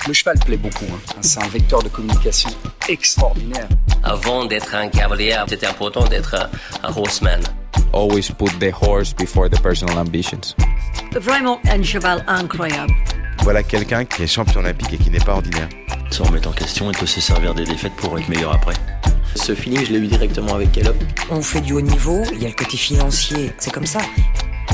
Le cheval plaît beaucoup, C'est un vecteur de communication extraordinaire. Avant d'être un cavalier, c'était important d'être un horseman. Always put the horse before the personal ambitions. Vraiment un cheval incroyable. Voilà quelqu'un qui est champion olympique et qui n'est pas ordinaire. Sans remettre en question, il peut se servir des défaites pour être meilleur après. Ce feeling, je l'ai eu directement avec Caleb. On fait du haut niveau, il y a le côté financier, c'est comme ça.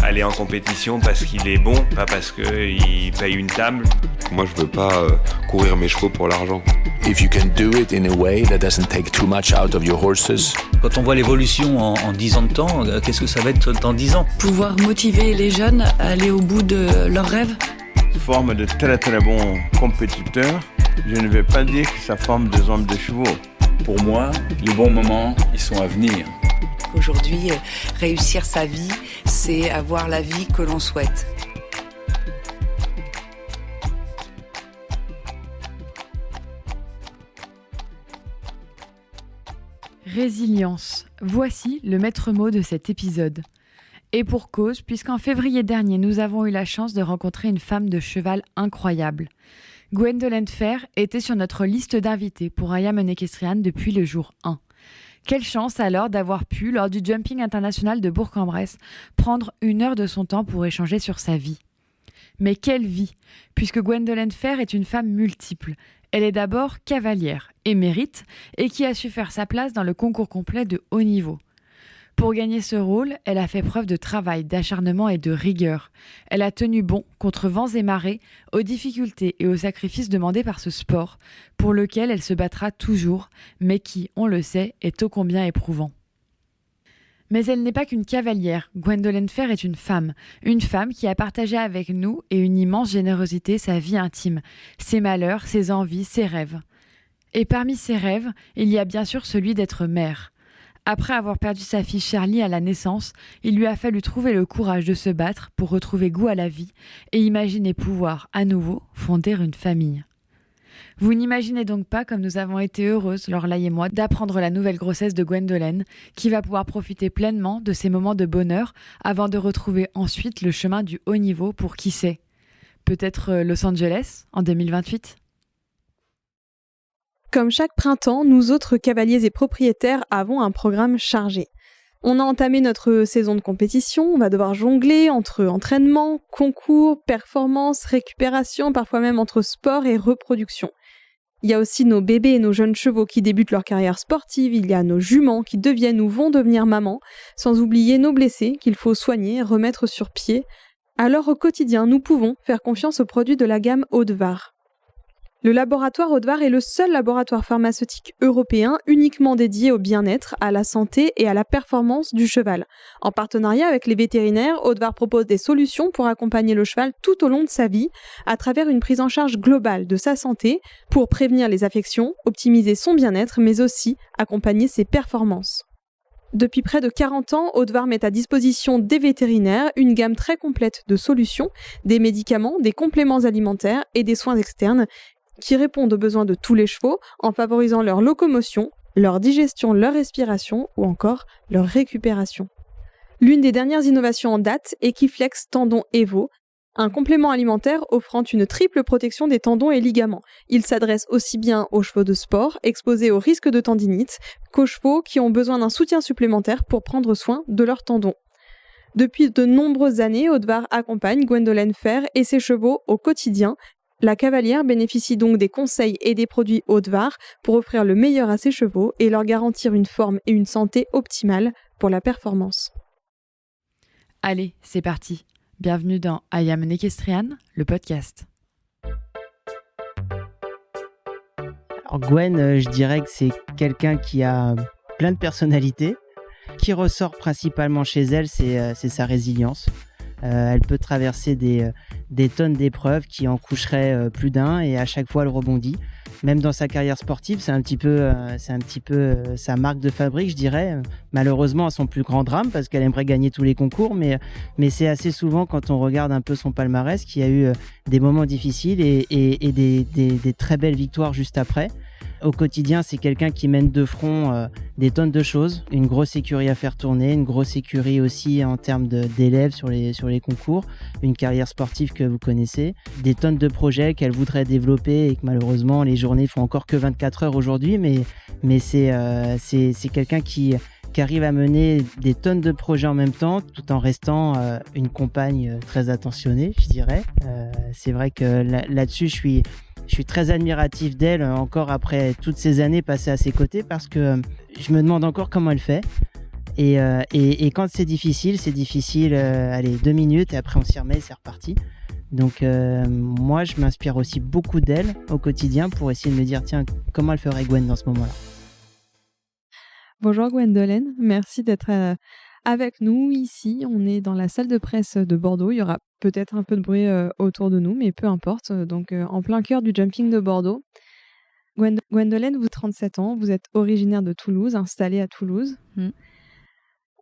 Aller en compétition parce qu'il est bon, pas parce qu'il paye une table. Moi, je veux pas courir mes chevaux pour l'argent. If you can do it in a way that doesn't take too much out of your horses. Quand on voit l'évolution en 10 ans de temps, qu'est-ce que ça va être dans 10 ans ? Pouvoir motiver les jeunes à aller au bout de leurs rêves. Forme de très très bons compétiteurs. Je ne vais pas dire que ça forme des hommes de chevaux. Pour moi, les bons moments, ils sont à venir. Aujourd'hui, réussir sa vie, c'est avoir la vie que l'on souhaite. Résilience. Voici le maître mot de cet épisode. Et pour cause, puisqu'en février dernier, nous avons eu la chance de rencontrer une femme de cheval incroyable. Gwendolyn Fer était sur notre liste d'invités pour I Am an Equestrian depuis le jour 1. Quelle chance alors d'avoir pu, lors du Jumping International de Bourg-en-Bresse, prendre 1 heure de son temps pour échanger sur sa vie. Mais quelle vie, puisque Gwendolyn Fer est une femme multiple. Elle est d'abord cavalière, émérite, et qui a su faire sa place dans le concours complet de haut niveau. Pour gagner ce rôle, elle a fait preuve de travail, d'acharnement et de rigueur. Elle a tenu bon contre vents et marées, aux difficultés et aux sacrifices demandés par ce sport, pour lequel elle se battra toujours, mais qui, on le sait, est ô combien éprouvant. Mais elle n'est pas qu'une cavalière, Gwendolyn Fer est une femme qui a partagé avec nous et une immense générosité sa vie intime, ses malheurs, ses envies, ses rêves. Et parmi ses rêves, il y a bien sûr celui d'être mère. Après avoir perdu sa fille Charlie à la naissance, il lui a fallu trouver le courage de se battre pour retrouver goût à la vie et imaginer pouvoir, à nouveau, fonder une famille. Vous n'imaginez donc pas comme nous avons été heureuses, Lorlaï et moi, d'apprendre la nouvelle grossesse de Gwendolyn, qui va pouvoir profiter pleinement de ces moments de bonheur avant de retrouver ensuite le chemin du haut niveau pour qui sait. Peut-être Los Angeles en 2028 ? Comme chaque printemps, nous autres cavaliers et propriétaires avons un programme chargé. On a entamé notre saison de compétition, on va devoir jongler entre entraînement, concours, performance, récupération, parfois même entre sport et reproduction. Il y a aussi nos bébés et nos jeunes chevaux qui débutent leur carrière sportive, il y a nos juments qui deviennent ou vont devenir mamans, sans oublier nos blessés qu'il faut soigner, remettre sur pied. Alors au quotidien, nous pouvons faire confiance aux produits de la gamme Haute-Var. Le laboratoire Haute-Var est le seul laboratoire pharmaceutique européen uniquement dédié au bien-être, à la santé et à la performance du cheval. En partenariat avec les vétérinaires, Haute-Var propose des solutions pour accompagner le cheval tout au long de sa vie, à travers une prise en charge globale de sa santé, pour prévenir les affections, optimiser son bien-être, mais aussi accompagner ses performances. Depuis près de 40 ans, Haute-Var met à disposition des vétérinaires une gamme très complète de solutions, des médicaments, des compléments alimentaires et des soins externes, qui répondent aux besoins de tous les chevaux en favorisant leur locomotion, leur digestion, leur respiration ou encore leur récupération. L'une des dernières innovations en date est Kiflex Tendon Evo, un complément alimentaire offrant une triple protection des tendons et ligaments. Il s'adresse aussi bien aux chevaux de sport exposés au risque de tendinite qu'aux chevaux qui ont besoin d'un soutien supplémentaire pour prendre soin de leurs tendons. Depuis de nombreuses années, Haute-Var accompagne Gwendolyn Fer et ses chevaux au quotidien. La cavalière bénéficie donc des conseils et des produits Haute-Var pour offrir le meilleur à ses chevaux et leur garantir une forme et une santé optimales pour la performance. Allez, c'est parti. Bienvenue dans I Am an Equestrian, le podcast. Alors Gwen, je dirais que c'est quelqu'un qui a plein de personnalités. Qui ressort principalement chez elle, c'est sa résilience. Elle peut traverser des tonnes d'épreuves qui en coucheraient plus d'un et à chaque fois elle rebondit. Même dans sa carrière sportive, c'est un petit peu sa marque de fabrique, je dirais. Malheureusement, à son plus grand drame, parce qu'elle aimerait gagner tous les concours, mais c'est assez souvent, quand on regarde un peu son palmarès, qu'il y a eu des moments difficiles et des très belles victoires juste après. Au quotidien, c'est quelqu'un qui mène de front des tonnes de choses, une grosse écurie à faire tourner, une grosse écurie aussi en termes d'élèves sur les concours, une carrière sportive que vous connaissez, des tonnes de projets qu'elle voudrait développer et que malheureusement les journées font encore que 24 heures aujourd'hui, mais c'est quelqu'un qui arrive à mener des tonnes de projets en même temps tout en restant une compagne très attentionnée, je dirais. C'est vrai que là-dessus, je suis très admiratif d'elle encore après toutes ces années passées à ses côtés parce que je me demande encore comment elle fait. Et quand c'est difficile, allez, 2 minutes et après on s'y remet et c'est reparti. Donc moi, je m'inspire aussi beaucoup d'elle au quotidien pour essayer de me dire, tiens, comment elle ferait Gwen dans ce moment-là. Bonjour Gwendolyn, merci d'être avec nous ici. On est dans la salle de presse de Bordeaux. Il y aura peut-être un peu de bruit autour de nous, mais peu importe. Donc en plein cœur du jumping de Bordeaux. Gwendolyn, vous avez 37 ans, vous êtes originaire de Toulouse, installée à Toulouse.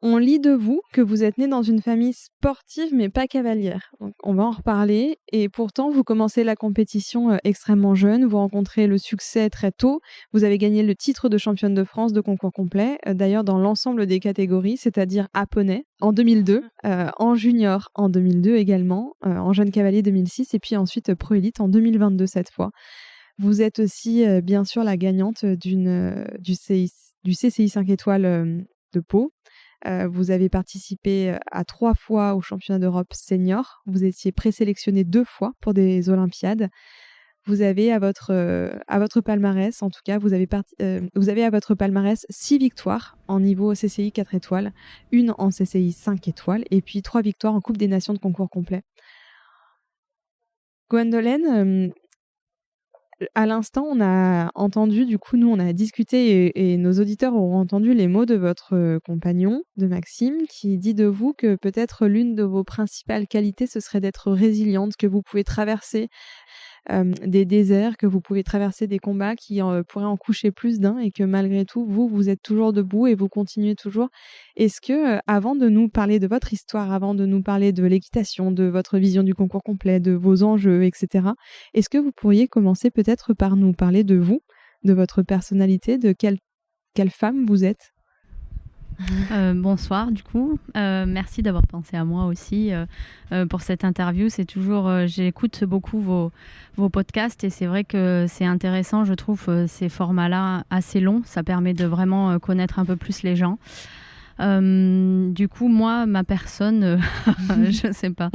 On lit de vous que vous êtes née dans une famille sportive mais pas cavalière. Donc, on va en reparler. Et pourtant, vous commencez la compétition extrêmement jeune. Vous rencontrez le succès très tôt. Vous avez gagné le titre de championne de France de concours complet. D'ailleurs, dans l'ensemble des catégories, c'est-à-dire à poney en 2002, en junior en 2002 également, en jeune cavalier 2006 et puis ensuite pro élite en 2022 cette fois. Vous êtes aussi bien sûr la gagnante du CCI 5 étoiles de Pau. Vous avez participé à 3 fois au championnat d'Europe senior. Vous étiez présélectionné 2 fois pour des Olympiades. Vous avez à votre palmarès, en tout cas, vous avez à votre palmarès 6 victoires en niveau CCI 4 étoiles, 1 en CCI 5 étoiles et puis 3 victoires en Coupe des Nations de concours complet. Gwendolyn, à l'instant, on a entendu, du coup, nous, on a discuté et nos auditeurs auront entendu les mots de votre compagnon, de Maxime, qui dit de vous que peut-être l'une de vos principales qualités, ce serait d'être résiliente, que vous pouvez traverser des déserts, que vous pouvez traverser des combats qui pourraient en coucher plus d'un et que malgré tout, vous êtes toujours debout et vous continuez toujours. Est-ce que, avant de nous parler de votre histoire, avant de nous parler de l'équitation, de votre vision du concours complet, de vos enjeux, etc., est-ce que vous pourriez commencer peut-être par nous parler de vous, de votre personnalité, de quelle femme vous êtes ? Bonsoir du coup, merci d'avoir pensé à moi aussi pour cette interview. C'est toujours, j'écoute beaucoup vos podcasts et c'est vrai que c'est intéressant, je trouve ces formats-là assez longs, ça permet de vraiment connaître un peu plus les gens. Du coup, moi, ma personne, je sais pas.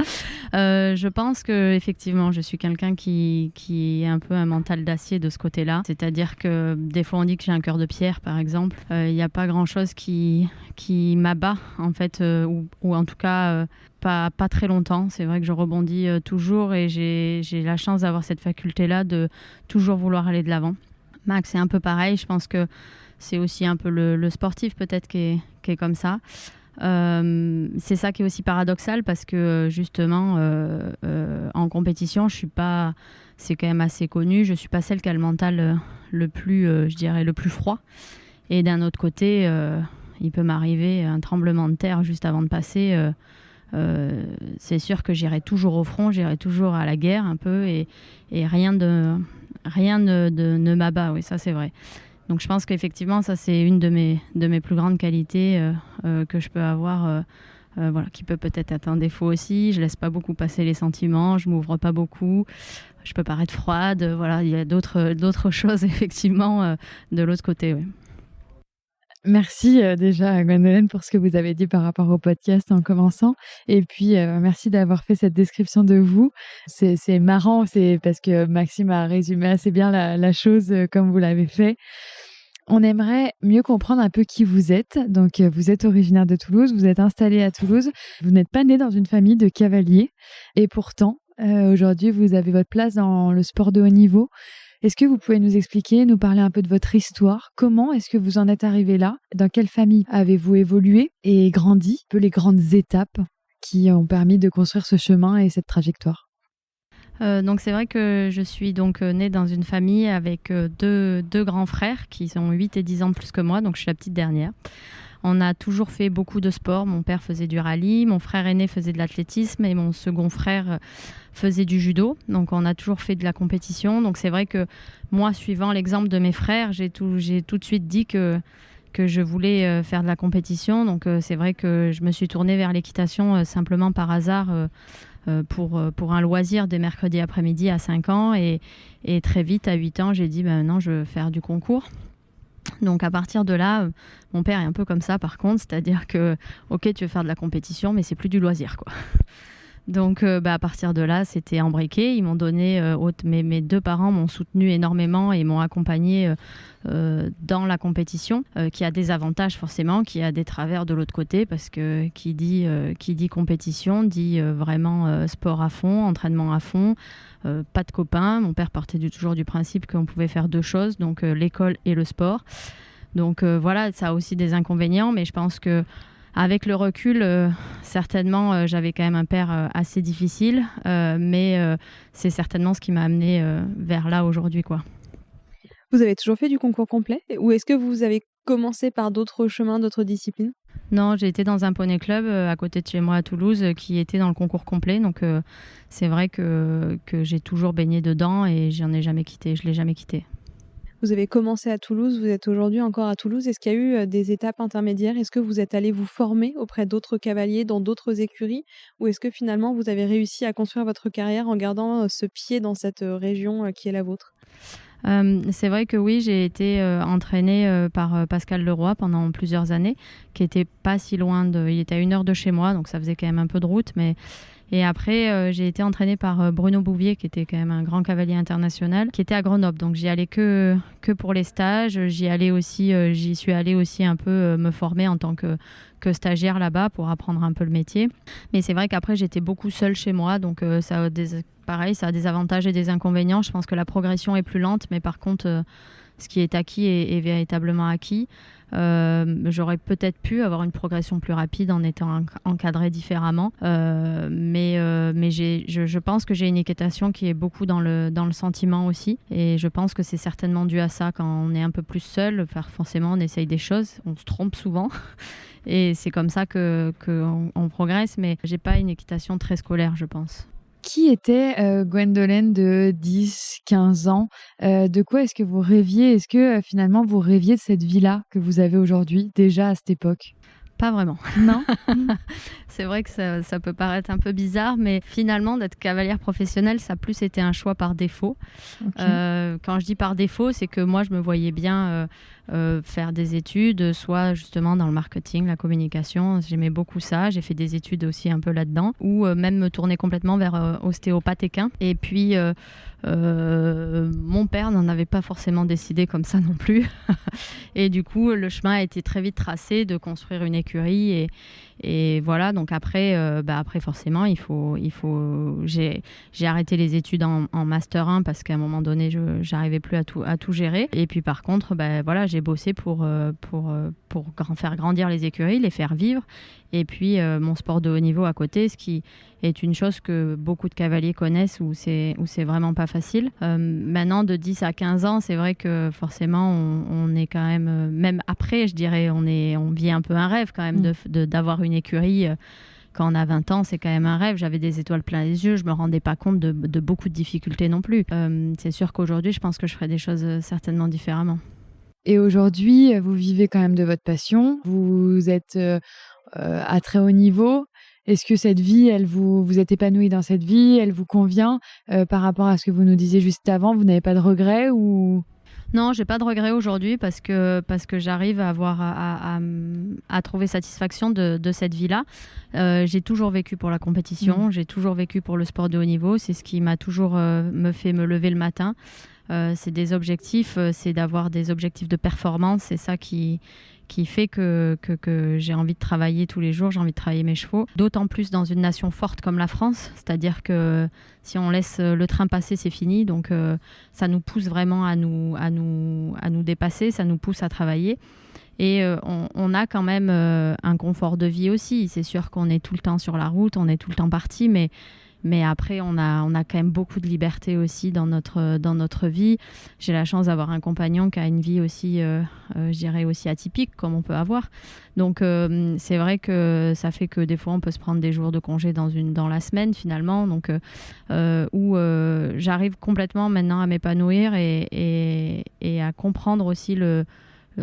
Je pense que effectivement, je suis quelqu'un qui est un peu un mental d'acier de ce côté-là. C'est-à-dire que des fois, on dit que j'ai un cœur de pierre, par exemple. Il n'y a pas grand-chose qui m'abat, en fait, ou en tout cas pas très longtemps. C'est vrai que je rebondis toujours et j'ai la chance d'avoir cette faculté-là de toujours vouloir aller de l'avant. Max, c'est un peu pareil. Je pense que c'est aussi un peu le sportif peut-être qui est comme ça. C'est ça qui est aussi paradoxal parce que justement en compétition, je suis pas, c'est quand même assez connu, je suis pas celle qui a le mental le plus, je dirais, le plus froid. Et d'un autre côté, il peut m'arriver un tremblement de terre juste avant de passer. C'est sûr que j'irai toujours au front, j'irai toujours à la guerre un peu et rien ne m'abat. Oui, ça c'est vrai. Donc je pense qu'effectivement, ça c'est une de mes plus grandes qualités que je peux avoir, voilà, qui peut peut-être être un défaut aussi. Je laisse pas beaucoup passer les sentiments, je m'ouvre pas beaucoup, je peux paraître froide. Voilà, il y a d'autres choses effectivement de l'autre côté. Oui. Merci déjà Gwendolyn pour ce que vous avez dit par rapport au podcast en commençant et puis merci d'avoir fait cette description de vous. C'est marrant, c'est parce que Maxime a résumé assez bien la chose comme vous l'avez fait. On aimerait mieux comprendre un peu qui vous êtes. Donc vous êtes originaire de Toulouse, vous êtes installé à Toulouse, vous n'êtes pas né dans une famille de cavaliers et pourtant aujourd'hui vous avez votre place dans le sport de haut niveau. Est-ce que vous pouvez nous expliquer, nous parler un peu de votre histoire ? Comment est-ce que vous en êtes arrivé là ? Dans quelle famille avez-vous évolué et grandi ? Un peu les grandes étapes qui ont permis de construire ce chemin et cette trajectoire. Donc c'est vrai que je suis donc née dans une famille avec deux grands frères qui sont 8 et 10 ans de plus que moi, donc je suis la petite dernière. On a toujours fait beaucoup de sport. Mon père faisait du rallye, mon frère aîné faisait de l'athlétisme et mon second frère faisait du judo. Donc on a toujours fait de la compétition. Donc c'est vrai que moi, suivant l'exemple de mes frères, j'ai tout de suite dit que je voulais faire de la compétition. Donc c'est vrai que je me suis tournée vers l'équitation simplement par hasard pour un loisir des mercredis après-midi à 5 ans. Et très vite, à 8 ans, j'ai dit non, je veux faire du concours. Donc à partir de là, mon père est un peu comme ça par contre, c'est-à-dire que ok, tu veux faire de la compétition, mais c'est plus du loisir, quoi. Donc à partir de là, c'était embriqué. Ils m'ont donné, mes 2 parents m'ont soutenu énormément et m'ont accompagné dans la compétition, qui a des avantages forcément, qui a des travers de l'autre côté, parce que qui dit compétition dit vraiment sport à fond, entraînement à fond, pas de copains. Mon père partait toujours du principe qu'on pouvait faire 2 choses, donc l'école et le sport. Donc voilà, ça a aussi des inconvénients, mais je pense que avec le recul, certainement, j'avais quand même un père assez difficile, mais c'est certainement ce qui m'a amené vers là aujourd'hui, quoi. Vous avez toujours fait du concours complet ou est-ce que vous avez commencé par d'autres chemins, d'autres disciplines ? Non, j'ai été dans un poney club à côté de chez moi à Toulouse qui était dans le concours complet. Donc c'est vrai que j'ai toujours baigné dedans et je l'ai jamais quitté. Vous avez commencé à Toulouse, vous êtes aujourd'hui encore à Toulouse. Est-ce qu'il y a eu des étapes intermédiaires ? Est-ce que vous êtes allé vous former auprès d'autres cavaliers dans d'autres écuries ? Ou est-ce que finalement vous avez réussi à construire votre carrière en gardant ce pied dans cette région qui est la vôtre ? C'est vrai que oui, j'ai été entraînée par Pascal Leroy pendant plusieurs années, qui était pas si loin il était à 1 heure de chez moi, donc ça faisait quand même un peu de route, et après, j'ai été entraînée par Bruno Bouvier, qui était quand même un grand cavalier international, qui était à Grenoble. Donc, j'y allais que pour les stages. J'y suis allée aussi un peu me former en tant que stagiaire là-bas pour apprendre un peu le métier. Mais c'est vrai qu'après, j'étais beaucoup seule chez moi. Donc, ça a des avantages et des inconvénients. Je pense que la progression est plus lente, mais par contre, ce qui est acquis est véritablement acquis. J'aurais peut-être pu avoir une progression plus rapide en étant encadrée différemment, mais je pense que j'ai une équitation qui est beaucoup dans le sentiment aussi, et je pense que c'est certainement dû à ça. Quand on est un peu plus seul, forcément on essaye des choses, on se trompe souvent et c'est comme ça qu'on progresse, mais j'ai pas une équitation très scolaire, je pense. Qui était Gwendolyn de 10-15 ans ? De quoi est-ce que vous rêviez ? Est-ce que finalement vous rêviez de cette vie-là que vous avez aujourd'hui, déjà à cette époque ? Pas vraiment. Non. C'est vrai que ça peut paraître un peu bizarre, mais finalement, d'être cavalière professionnelle, ça a plus été un choix par défaut. Okay. Quand je dis par défaut, c'est que moi, je me voyais bien faire des études, soit justement dans le marketing, la communication. J'aimais beaucoup ça. J'ai fait des études aussi un peu là-dedans, ou même me tourner complètement vers ostéopathe équin. Et puis, mon père n'en avait pas forcément décidé comme ça non plus. Et du coup, le chemin a été très vite tracé de construire une écurie et voilà. Donc après forcément, j'ai arrêté les études en master 1 parce qu'à un moment donné, j'arrivais plus à tout gérer. Et puis par contre, j'ai bossé pour faire grandir les écuries, les faire vivre. Et puis mon sport de haut niveau à côté, ce qui est une chose que beaucoup de cavaliers connaissent où c'est vraiment pas facile. Maintenant, de 10 à 15 ans, c'est vrai que forcément, on est quand même après, je dirais, on vit un peu un rêve quand même d'avoir une écurie. Quand on a 20 ans, c'est quand même un rêve. J'avais des étoiles plein les yeux. Je me rendais pas compte de beaucoup de difficultés non plus. C'est sûr qu'aujourd'hui, je pense que je ferais des choses certainement différemment. Et aujourd'hui, vous vivez quand même de votre passion. Vous êtes à très haut niveau. Est-ce que cette vie, vous êtes épanoui dans cette vie, elle vous convient par rapport à ce que vous nous disiez juste avant? Vous n'avez pas de regrets ou... Non, j'ai pas de regrets aujourd'hui parce que j'arrive à trouver satisfaction de cette vie-là. J'ai toujours vécu pour la compétition, j'ai toujours vécu pour le sport de haut niveau. C'est ce qui m'a toujours me fait me lever le matin. C'est des objectifs, c'est d'avoir des objectifs de performance. C'est ça qui fait que j'ai envie de travailler tous les jours, j'ai envie de travailler mes chevaux. D'autant plus dans une nation forte comme la France, c'est-à-dire que si on laisse le train passer, c'est fini. Donc ça nous pousse vraiment à nous dépasser, ça nous pousse à travailler. Et on a quand même un confort de vie aussi. C'est sûr qu'on est tout le temps sur la route, on est tout le temps parti, mais Mais après, on a quand même beaucoup de liberté aussi dans notre vie. J'ai la chance d'avoir un compagnon qui a une vie aussi, je dirais, aussi atypique comme on peut avoir. Donc, c'est vrai que ça fait que des fois, on peut se prendre des jours de congé dans la semaine, finalement. Donc, où j'arrive complètement maintenant à m'épanouir et à comprendre aussi,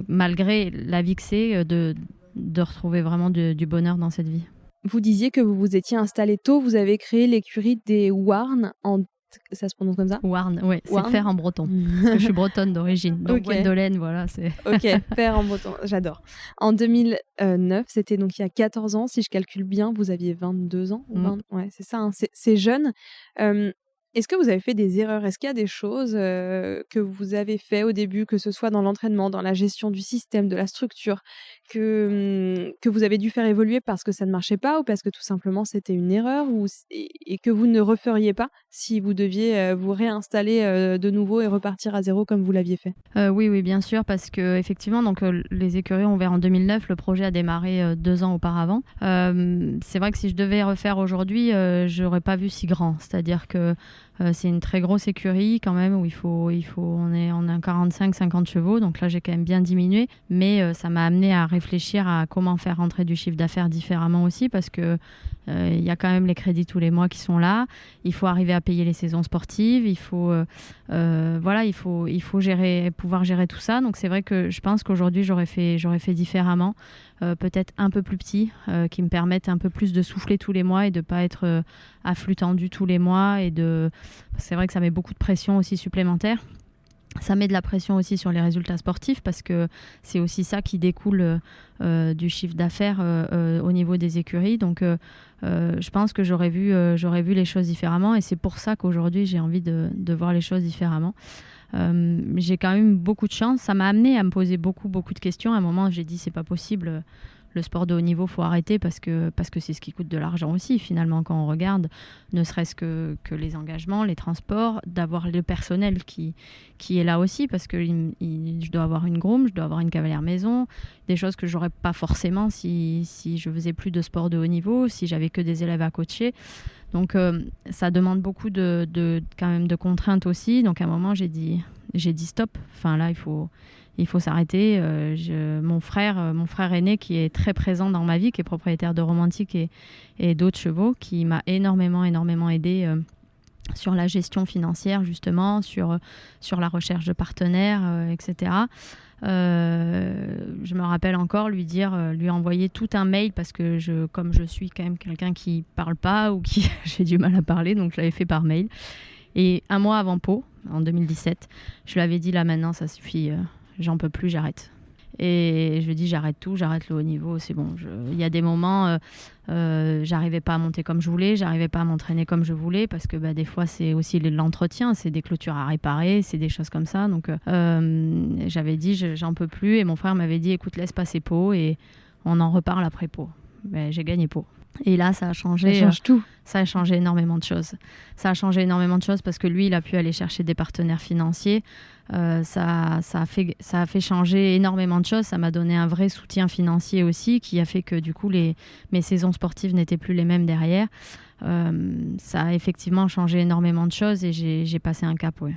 malgré la vie que c'est, de retrouver vraiment du bonheur dans cette vie. Vous disiez que vous vous étiez installé tôt, vous avez créé l'écurie des Warnes, ça se prononce comme ça ? Warnes, oui, c'est faire en breton, parce que je suis bretonne d'origine, donc Gwendolen, voilà. Ok, faire en breton, j'adore. En 2009, c'était donc il y a 14 ans, si je calcule bien, vous aviez 22 ans, ouais, c'est ça, hein, c'est jeune. Est-ce que vous avez fait des erreurs ? Est-ce qu'il y a des choses que vous avez fait au début, que ce soit dans l'entraînement, dans la gestion du système, de la structure, que vous avez dû faire évoluer parce que ça ne marchait pas ou parce que tout simplement c'était une erreur et que vous ne referiez pas si vous deviez vous réinstaller de nouveau et repartir à zéro comme vous l'aviez fait ? Oui, bien sûr, parce que effectivement, donc les écuries ont ouvert en 2009, le projet a démarré 2 ans auparavant. C'est vrai que si je devais refaire aujourd'hui, j'aurais pas vu si grand, c'est-à-dire que c'est une très grosse écurie quand même où on est 45-50 chevaux, donc là j'ai quand même bien diminué, mais ça m'a amené à réfléchir à comment faire rentrer du chiffre d'affaires différemment aussi, parce que il y a quand même les crédits tous les mois qui sont là, il faut arriver à payer les saisons sportives, il faut pouvoir gérer tout ça. Donc c'est vrai que je pense qu'aujourd'hui j'aurais fait différemment, peut-être un peu plus petit, qui me permettent un peu plus de souffler tous les mois et de pas être à flux tendu tous les mois, c'est vrai que ça met beaucoup de pression aussi supplémentaire. Ça met de la pression aussi sur les résultats sportifs parce que c'est aussi ça qui découle du chiffre d'affaires au niveau des écuries. Donc, je pense que j'aurais vu les choses différemment et c'est pour ça qu'aujourd'hui, j'ai envie de voir les choses différemment. J'ai quand même beaucoup de chance. Ça m'a amené à me poser beaucoup de questions. À un moment, j'ai dit, c'est pas possible. Le sport de haut niveau, faut arrêter parce que c'est ce qui coûte de l'argent aussi, finalement, quand on regarde, ne serait-ce que les engagements, les transports, d'avoir le personnel qui est là aussi, parce que je dois avoir une groom, je dois avoir une cavalière maison, des choses que j'aurais pas forcément si je faisais plus de sport de haut niveau, si j'avais que des élèves à coacher. Donc, ça demande beaucoup quand même de contraintes aussi. Donc, à un moment, j'ai dit stop. Enfin, là, il faut s'arrêter. Mon frère aîné qui est très présent dans ma vie, qui est propriétaire de Romantique et d'autres chevaux, qui m'a énormément aidé sur la gestion financière justement, sur la recherche de partenaires, etc. Je me rappelle encore lui envoyer tout un mail parce que comme je suis quand même quelqu'un qui parle pas ou qui j'ai du mal à parler, donc je l'avais fait par mail. Et un mois avant Pau, en 2017, je lui avais dit là maintenant ça suffit. J'en peux plus, j'arrête. Et je lui ai dit, j'arrête tout, j'arrête le haut niveau, c'est bon. Il y a des moments, j'arrivais pas à monter comme je voulais, j'arrivais pas à m'entraîner comme je voulais, parce que des fois, c'est aussi l'entretien, c'est des clôtures à réparer, c'est des choses comme ça. Donc, j'avais dit, j'en peux plus. Et mon frère m'avait dit, écoute, laisse passer Pau et on en reparle après Pau. J'ai gagné Pau. Et là, ça a changé. Ça change tout. Ça a changé énormément de choses. Ça a changé énormément de choses parce que lui, il a pu aller chercher des partenaires financiers. Ça a fait changer énormément de choses. Ça m'a donné un vrai soutien financier aussi qui a fait que du coup, mes saisons sportives n'étaient plus les mêmes derrière. Ça a effectivement changé énormément de choses et j'ai passé un cap, ouais.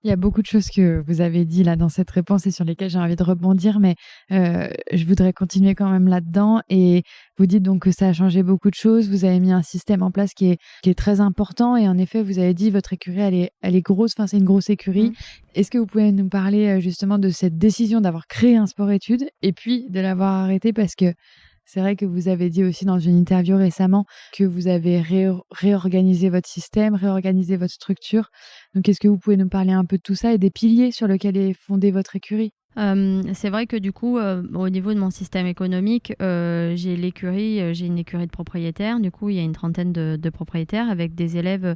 Il y a beaucoup de choses que vous avez dit là dans cette réponse et sur lesquelles j'ai envie de rebondir, mais je voudrais continuer quand même là-dedans. Et vous dites donc que ça a changé beaucoup de choses. Vous avez mis un système en place qui est très important. Et en effet, vous avez dit votre écurie, elle est grosse. Enfin, c'est une grosse écurie. Est-ce que vous pouvez nous parler justement de cette décision d'avoir créé un sport-études et puis de l'avoir arrêté parce que c'est vrai que vous avez dit aussi dans une interview récemment que vous avez réorganisé votre système, réorganisé votre structure. Donc, est-ce que vous pouvez nous parler un peu de tout ça et des piliers sur lesquels est fondée votre écurie ? C'est vrai que du coup, au niveau de mon système économique, j'ai une écurie de propriétaires. Du coup, il y a une trentaine de propriétaires avec des élèves.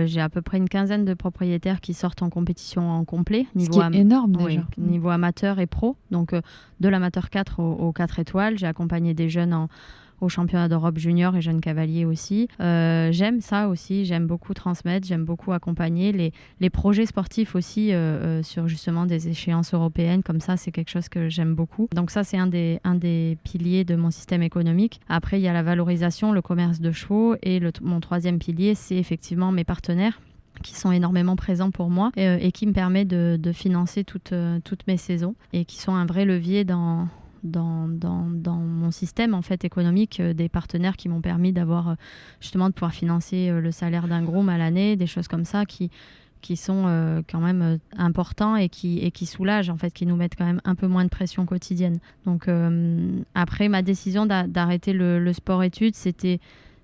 J'ai à peu près une quinzaine de propriétaires qui sortent en compétition en complet. Ce qui est énorme déjà. Oui, niveau amateur et pro. Donc de l'amateur 4 au 4 étoiles. J'ai accompagné des jeunes au championnat d'Europe junior et jeunes cavaliers aussi. J'aime ça aussi, j'aime beaucoup transmettre, j'aime beaucoup accompagner les projets sportifs aussi sur justement des échéances européennes, comme ça c'est quelque chose que j'aime beaucoup. Donc ça c'est un des piliers de mon système économique. Après il y a la valorisation, le commerce de chevaux et mon troisième pilier c'est effectivement mes partenaires qui sont énormément présents pour moi et qui me permet de financer toutes mes saisons et qui sont un vrai levier dans mon système en fait économique, des partenaires qui m'ont permis d'avoir justement de pouvoir financer le salaire d'un groom à l'année, des choses comme ça qui sont quand même importants et qui soulagent en fait, qui nous mettent quand même un peu moins de pression quotidienne. Donc après ma décision d'arrêter le sport-études, c'était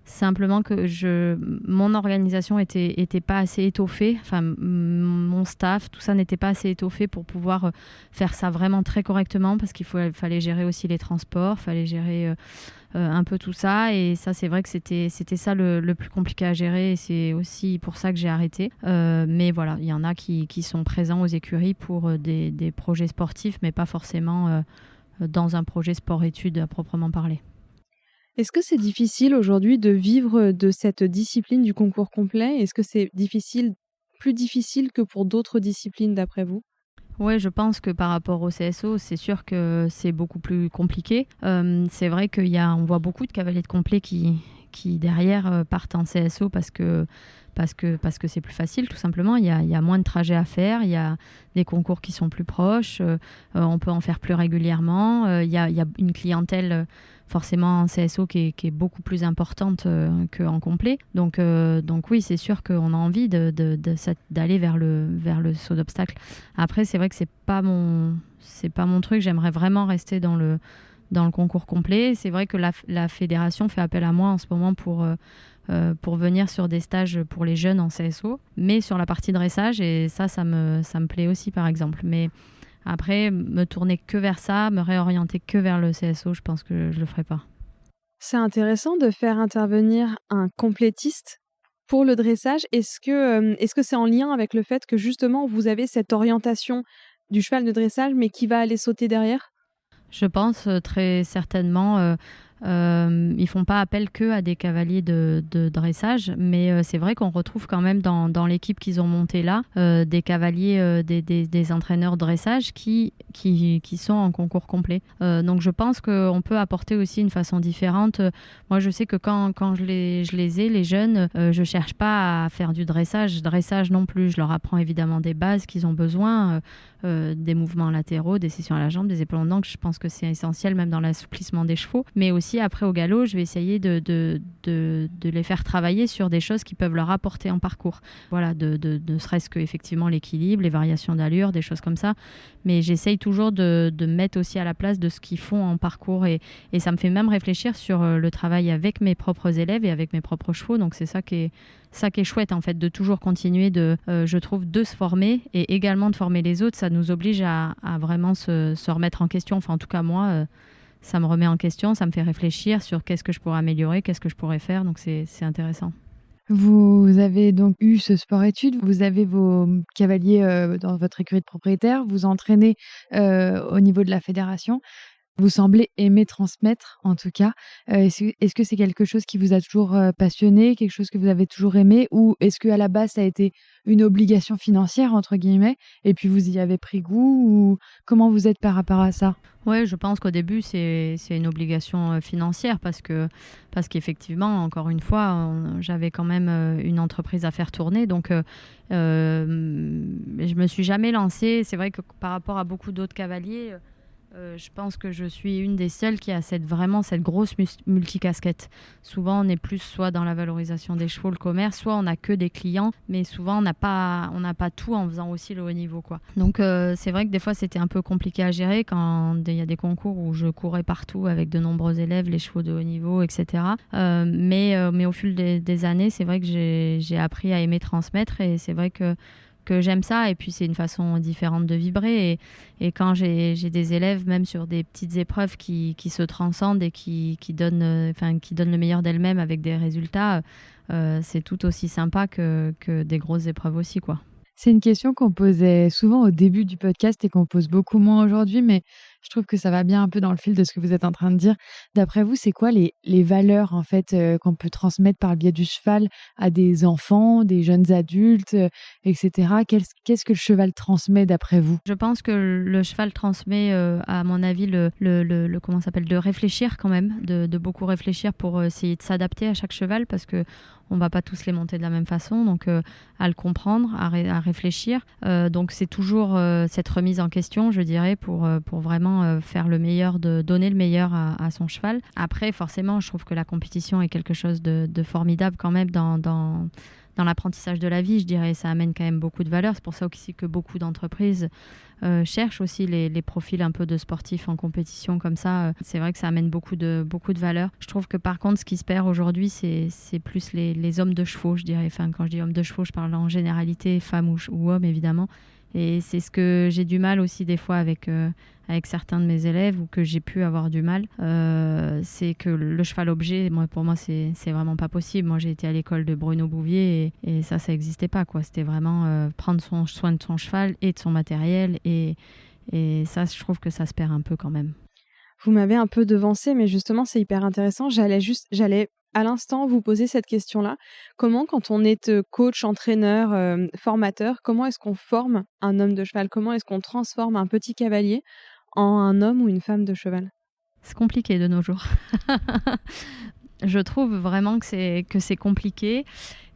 simplement que mon organisation était pas assez étoffée, enfin mon staff, tout ça n'était pas assez étoffé pour pouvoir faire ça vraiment très correctement, parce qu'il fallait gérer aussi les transports, fallait gérer un peu tout ça, et ça c'est vrai que c'était ça le plus compliqué à gérer, et c'est aussi pour ça que j'ai arrêté. Mais voilà, il y en a qui sont présents aux écuries pour des projets sportifs, mais pas forcément dans un projet sport-études à proprement parler. Est-ce que c'est difficile aujourd'hui de vivre de cette discipline du concours complet ? Est-ce que c'est plus difficile que pour d'autres disciplines d'après vous ? Oui, je pense que par rapport au CSO, c'est sûr que c'est beaucoup plus compliqué. C'est vrai qu'on voit beaucoup de cavaliers de complet qui derrière partent en CSO parce que c'est plus facile, tout simplement. Il y a moins de trajets à faire, il y a des concours qui sont plus proches, on peut en faire plus régulièrement, il y a une clientèle forcément en CSO qui est beaucoup plus importante qu'en complet. Donc oui, c'est sûr qu'on a envie d'aller vers le saut d'obstacle. Après, c'est vrai que c'est pas mon truc. J'aimerais vraiment rester dans le concours complet. C'est vrai que la fédération fait appel à moi en ce moment pour venir sur des stages pour les jeunes en CSO, mais sur la partie dressage, et ça me plaît aussi par exemple. Mais après, me tourner que vers ça, me réorienter que vers le CSO, je pense que je le ferai pas. C'est intéressant de faire intervenir un complétiste pour le dressage. Est-ce que c'est en lien avec le fait que justement vous avez cette orientation du cheval de dressage, mais qui va aller sauter derrière ? Je pense très certainement. Ils font pas appel que à des cavaliers de dressage, mais c'est vrai qu'on retrouve quand même dans l'équipe qu'ils ont montée là des cavaliers, des entraîneurs de dressage qui sont en concours complet. Donc je pense qu'on peut apporter aussi une façon différente. Moi je sais que quand je les ai, les jeunes, je cherche pas à faire du dressage non plus. Je leur apprends évidemment des bases qu'ils ont besoin, des mouvements latéraux, des sessions à la jambe, des épaules en dents, que je pense que c'est essentiel même dans l'assouplissement des chevaux, mais aussi après au galop, je vais essayer de les faire travailler sur des choses qui peuvent leur apporter en parcours. Voilà, ne serait-ce que effectivement l'équilibre, les variations d'allure, des choses comme ça. Mais j'essaye toujours de me mettre aussi à la place de ce qu'ils font en parcours, et ça me fait même réfléchir sur le travail avec mes propres élèves et avec mes propres chevaux. Donc c'est ça qui est chouette en fait, de toujours continuer je trouve, de se former et également de former les autres. Ça nous oblige à vraiment se remettre en question. Enfin en tout cas moi, ça me remet en question, ça me fait réfléchir sur qu'est-ce que je pourrais améliorer, qu'est-ce que je pourrais faire, donc c'est intéressant. Vous avez donc eu ce sport-études, vous avez vos cavaliers dans votre écurie de propriétaire, vous entraînez au niveau de la fédération. Vous semblez aimer transmettre, en tout cas. Est-ce que c'est quelque chose qui vous a toujours passionné, quelque chose que vous avez toujours aimé, ou est-ce qu'à la base, ça a été une obligation financière, entre guillemets, et puis vous y avez pris goût, ou comment vous êtes par rapport à ça ? Oui, je pense qu'au début, c'est une obligation financière parce qu'effectivement, encore une fois, j'avais quand même une entreprise à faire tourner. Donc, je ne me suis jamais lancée. C'est vrai que par rapport à beaucoup d'autres cavaliers, je pense que je suis une des seules qui a vraiment cette grosse multicasquette. Souvent, on est plus soit dans la valorisation des chevaux, le commerce, soit on n'a que des clients, mais souvent, on n'a pas tout en faisant aussi le haut niveau, quoi. Donc, c'est vrai que des fois, c'était un peu compliqué à gérer quand il y a des concours où je courais partout avec de nombreux élèves, les chevaux de haut niveau, etc. Mais au fil des années, c'est vrai que j'ai appris à aimer transmettre, et c'est vrai que j'aime ça, et puis c'est une façon différente de vibrer, et quand j'ai des élèves même sur des petites épreuves qui se transcendent et qui donnent le meilleur d'elles-mêmes avec des résultats, c'est tout aussi sympa que des grosses épreuves aussi, quoi. C'est une question qu'on posait souvent au début du podcast et qu'on pose beaucoup moins aujourd'hui, mais je trouve que ça va bien un peu dans le fil de ce que vous êtes en train de dire. D'après vous, c'est quoi les valeurs en fait qu'on peut transmettre par le biais du cheval à des enfants, des jeunes adultes, etc. Qu'est-ce que le cheval transmet d'après vous? Je pense que le cheval transmet, à mon avis, comment ça s'appelle, de réfléchir quand même, de beaucoup réfléchir pour essayer de s'adapter à chaque cheval, parce que on va pas tous les monter de la même façon, donc à le comprendre, à réfléchir. Donc c'est toujours cette remise en question, je dirais, pour vraiment faire le meilleur, donner le meilleur à son cheval. Après, forcément, je trouve que la compétition est quelque chose de formidable quand même dans l'apprentissage de la vie, je dirais. Ça amène quand même beaucoup de valeurs. C'est pour ça aussi que beaucoup d'entreprises cherchent aussi les profils un peu de sportifs en compétition comme ça. C'est vrai que ça amène beaucoup de valeurs. Je trouve que par contre, ce qui se perd aujourd'hui, c'est plus les hommes de chevaux, je dirais. Enfin, quand je dis hommes de chevaux, je parle en généralité, femmes ou hommes, évidemment. Et c'est ce que j'ai du mal aussi des fois avec certains de mes élèves, ou que j'ai pu avoir du mal. C'est que le cheval objet, pour moi, c'est vraiment pas possible. Moi, j'ai été à l'école de Bruno Bouvier et ça n'existait pas, quoi. C'était vraiment prendre soin de son cheval et de son matériel. Et ça, je trouve que ça se perd un peu quand même. Vous m'avez un peu devancé, mais justement, c'est hyper intéressant. J'allais à l'instant vous poser cette question-là. Comment, quand on est coach, entraîneur, formateur, comment est-ce qu'on forme un homme de cheval? Comment est-ce qu'on transforme un petit cavalier en un homme ou une femme de cheval? C'est compliqué de nos jours. Je trouve vraiment que c'est compliqué,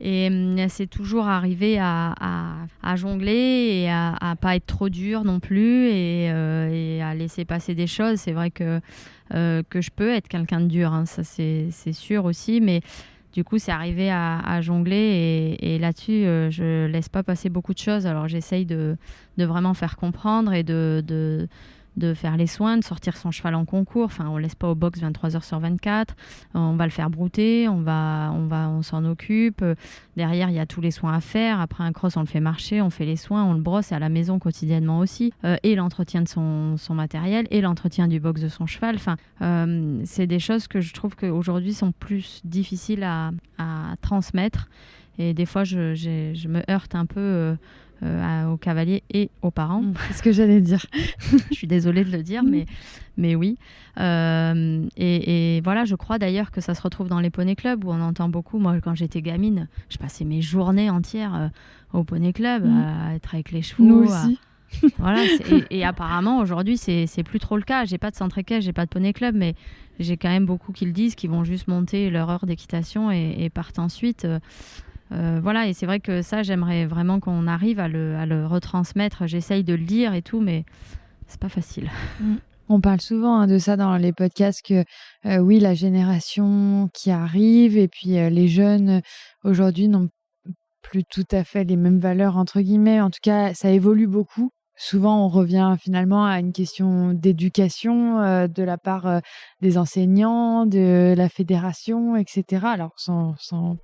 et c'est toujours arriver à jongler et à pas être trop dur non plus, et à laisser passer des choses. C'est vrai que je peux être quelqu'un de dur, hein, ça c'est sûr aussi, mais du coup c'est arriver à jongler, et là-dessus je laisse pas passer beaucoup de choses. Alors j'essaye de vraiment faire comprendre et de faire les soins, de sortir son cheval en concours. Enfin, on laisse pas au box 23h/24. On va le faire brouter, on s'en occupe. Derrière, il y a tous les soins à faire. Après un cross, on le fait marcher, on fait les soins, on le brosse, et à la maison quotidiennement aussi. Et l'entretien de son matériel, et l'entretien du box de son cheval. Enfin, c'est des choses que je trouve qu'aujourd'hui sont plus difficiles à transmettre. Et des fois, je me heurte un peu aux cavaliers et aux parents. C'est ce que j'allais dire. Je suis désolée de le dire, mais oui. Et voilà, je crois d'ailleurs que ça se retrouve dans les poney clubs, où on entend beaucoup. Moi, quand j'étais gamine, je passais mes journées entières au poney club, à être avec les chevaux. Nous aussi. Voilà, et apparemment, aujourd'hui, c'est plus trop le cas. J'ai pas de centre équestre, j'ai pas de poney club, mais j'ai quand même beaucoup qui le disent, qui vont juste monter leur heure d'équitation et partent ensuite. Voilà, et c'est vrai que ça, j'aimerais vraiment qu'on arrive à le retransmettre. J'essaye de le dire et tout, mais c'est pas facile. On parle souvent de ça dans les podcasts, que oui, la génération qui arrive, et puis les jeunes aujourd'hui n'ont plus tout à fait les mêmes valeurs, entre guillemets. En tout cas, ça évolue beaucoup. Souvent, on revient finalement à une question d'éducation de la part des enseignants, de la fédération, etc. Alors, sans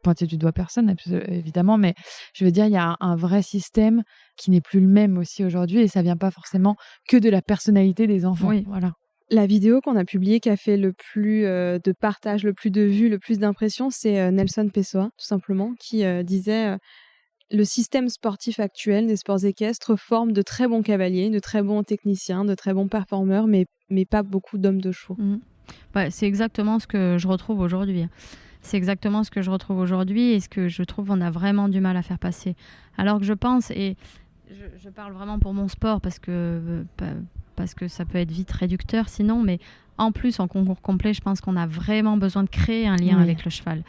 pointer du doigt personne, évidemment, mais je veux dire, il y a un vrai système qui n'est plus le même aussi aujourd'hui, et ça vient pas forcément que de la personnalité des enfants. Oui. Voilà. La vidéo qu'on a publiée, qui a fait le plus de partages, le plus de vues, le plus d'impressions, c'est Nelson Pessoa, tout simplement, qui disait... Le système sportif actuel des sports équestres forme de très bons cavaliers, de très bons techniciens, de très bons performeurs, mais pas beaucoup d'hommes de chevaux. Ouais, c'est exactement ce que je retrouve aujourd'hui. C'est exactement ce que je retrouve aujourd'hui, et ce que je trouve on a vraiment du mal à faire passer. Alors que je pense, et je parle vraiment pour mon sport, parce que ça peut être vite réducteur sinon, mais en plus, en concours complet, je pense qu'on a vraiment besoin de créer un lien avec le cheval.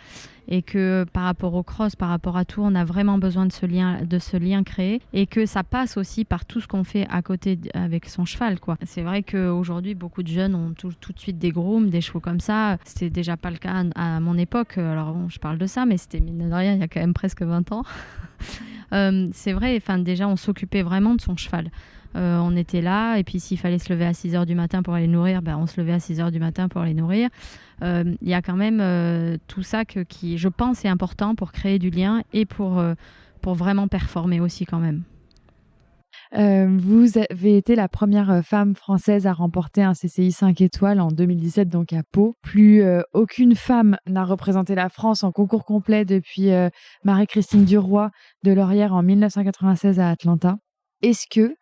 Et que par rapport au cross, par rapport à tout, on a vraiment besoin de ce lien créé. Et que ça passe aussi par tout ce qu'on fait à côté avec son cheval, quoi. C'est vrai qu'aujourd'hui, beaucoup de jeunes ont tout de suite des grooms, des chevaux comme ça. C'était déjà pas le cas à mon époque. Alors bon, je parle de ça, mais c'était mine de rien, il y a quand même presque 20 ans. C'est vrai, enfin, déjà, on s'occupait vraiment de son cheval. On était là, et puis s'il fallait se lever à 6h du matin pour aller nourrir, on se levait à 6h du matin pour aller nourrir. Il y a quand même tout ça qui, je pense, est important pour créer du lien et pour vraiment performer aussi quand même. Vous avez été la première femme française à remporter un CCI 5 étoiles en 2017, donc à Pau. Plus aucune femme n'a représenté la France en concours complet depuis Marie-Christine Duroy de Laurière en 1996 à Atlanta. Est-ce que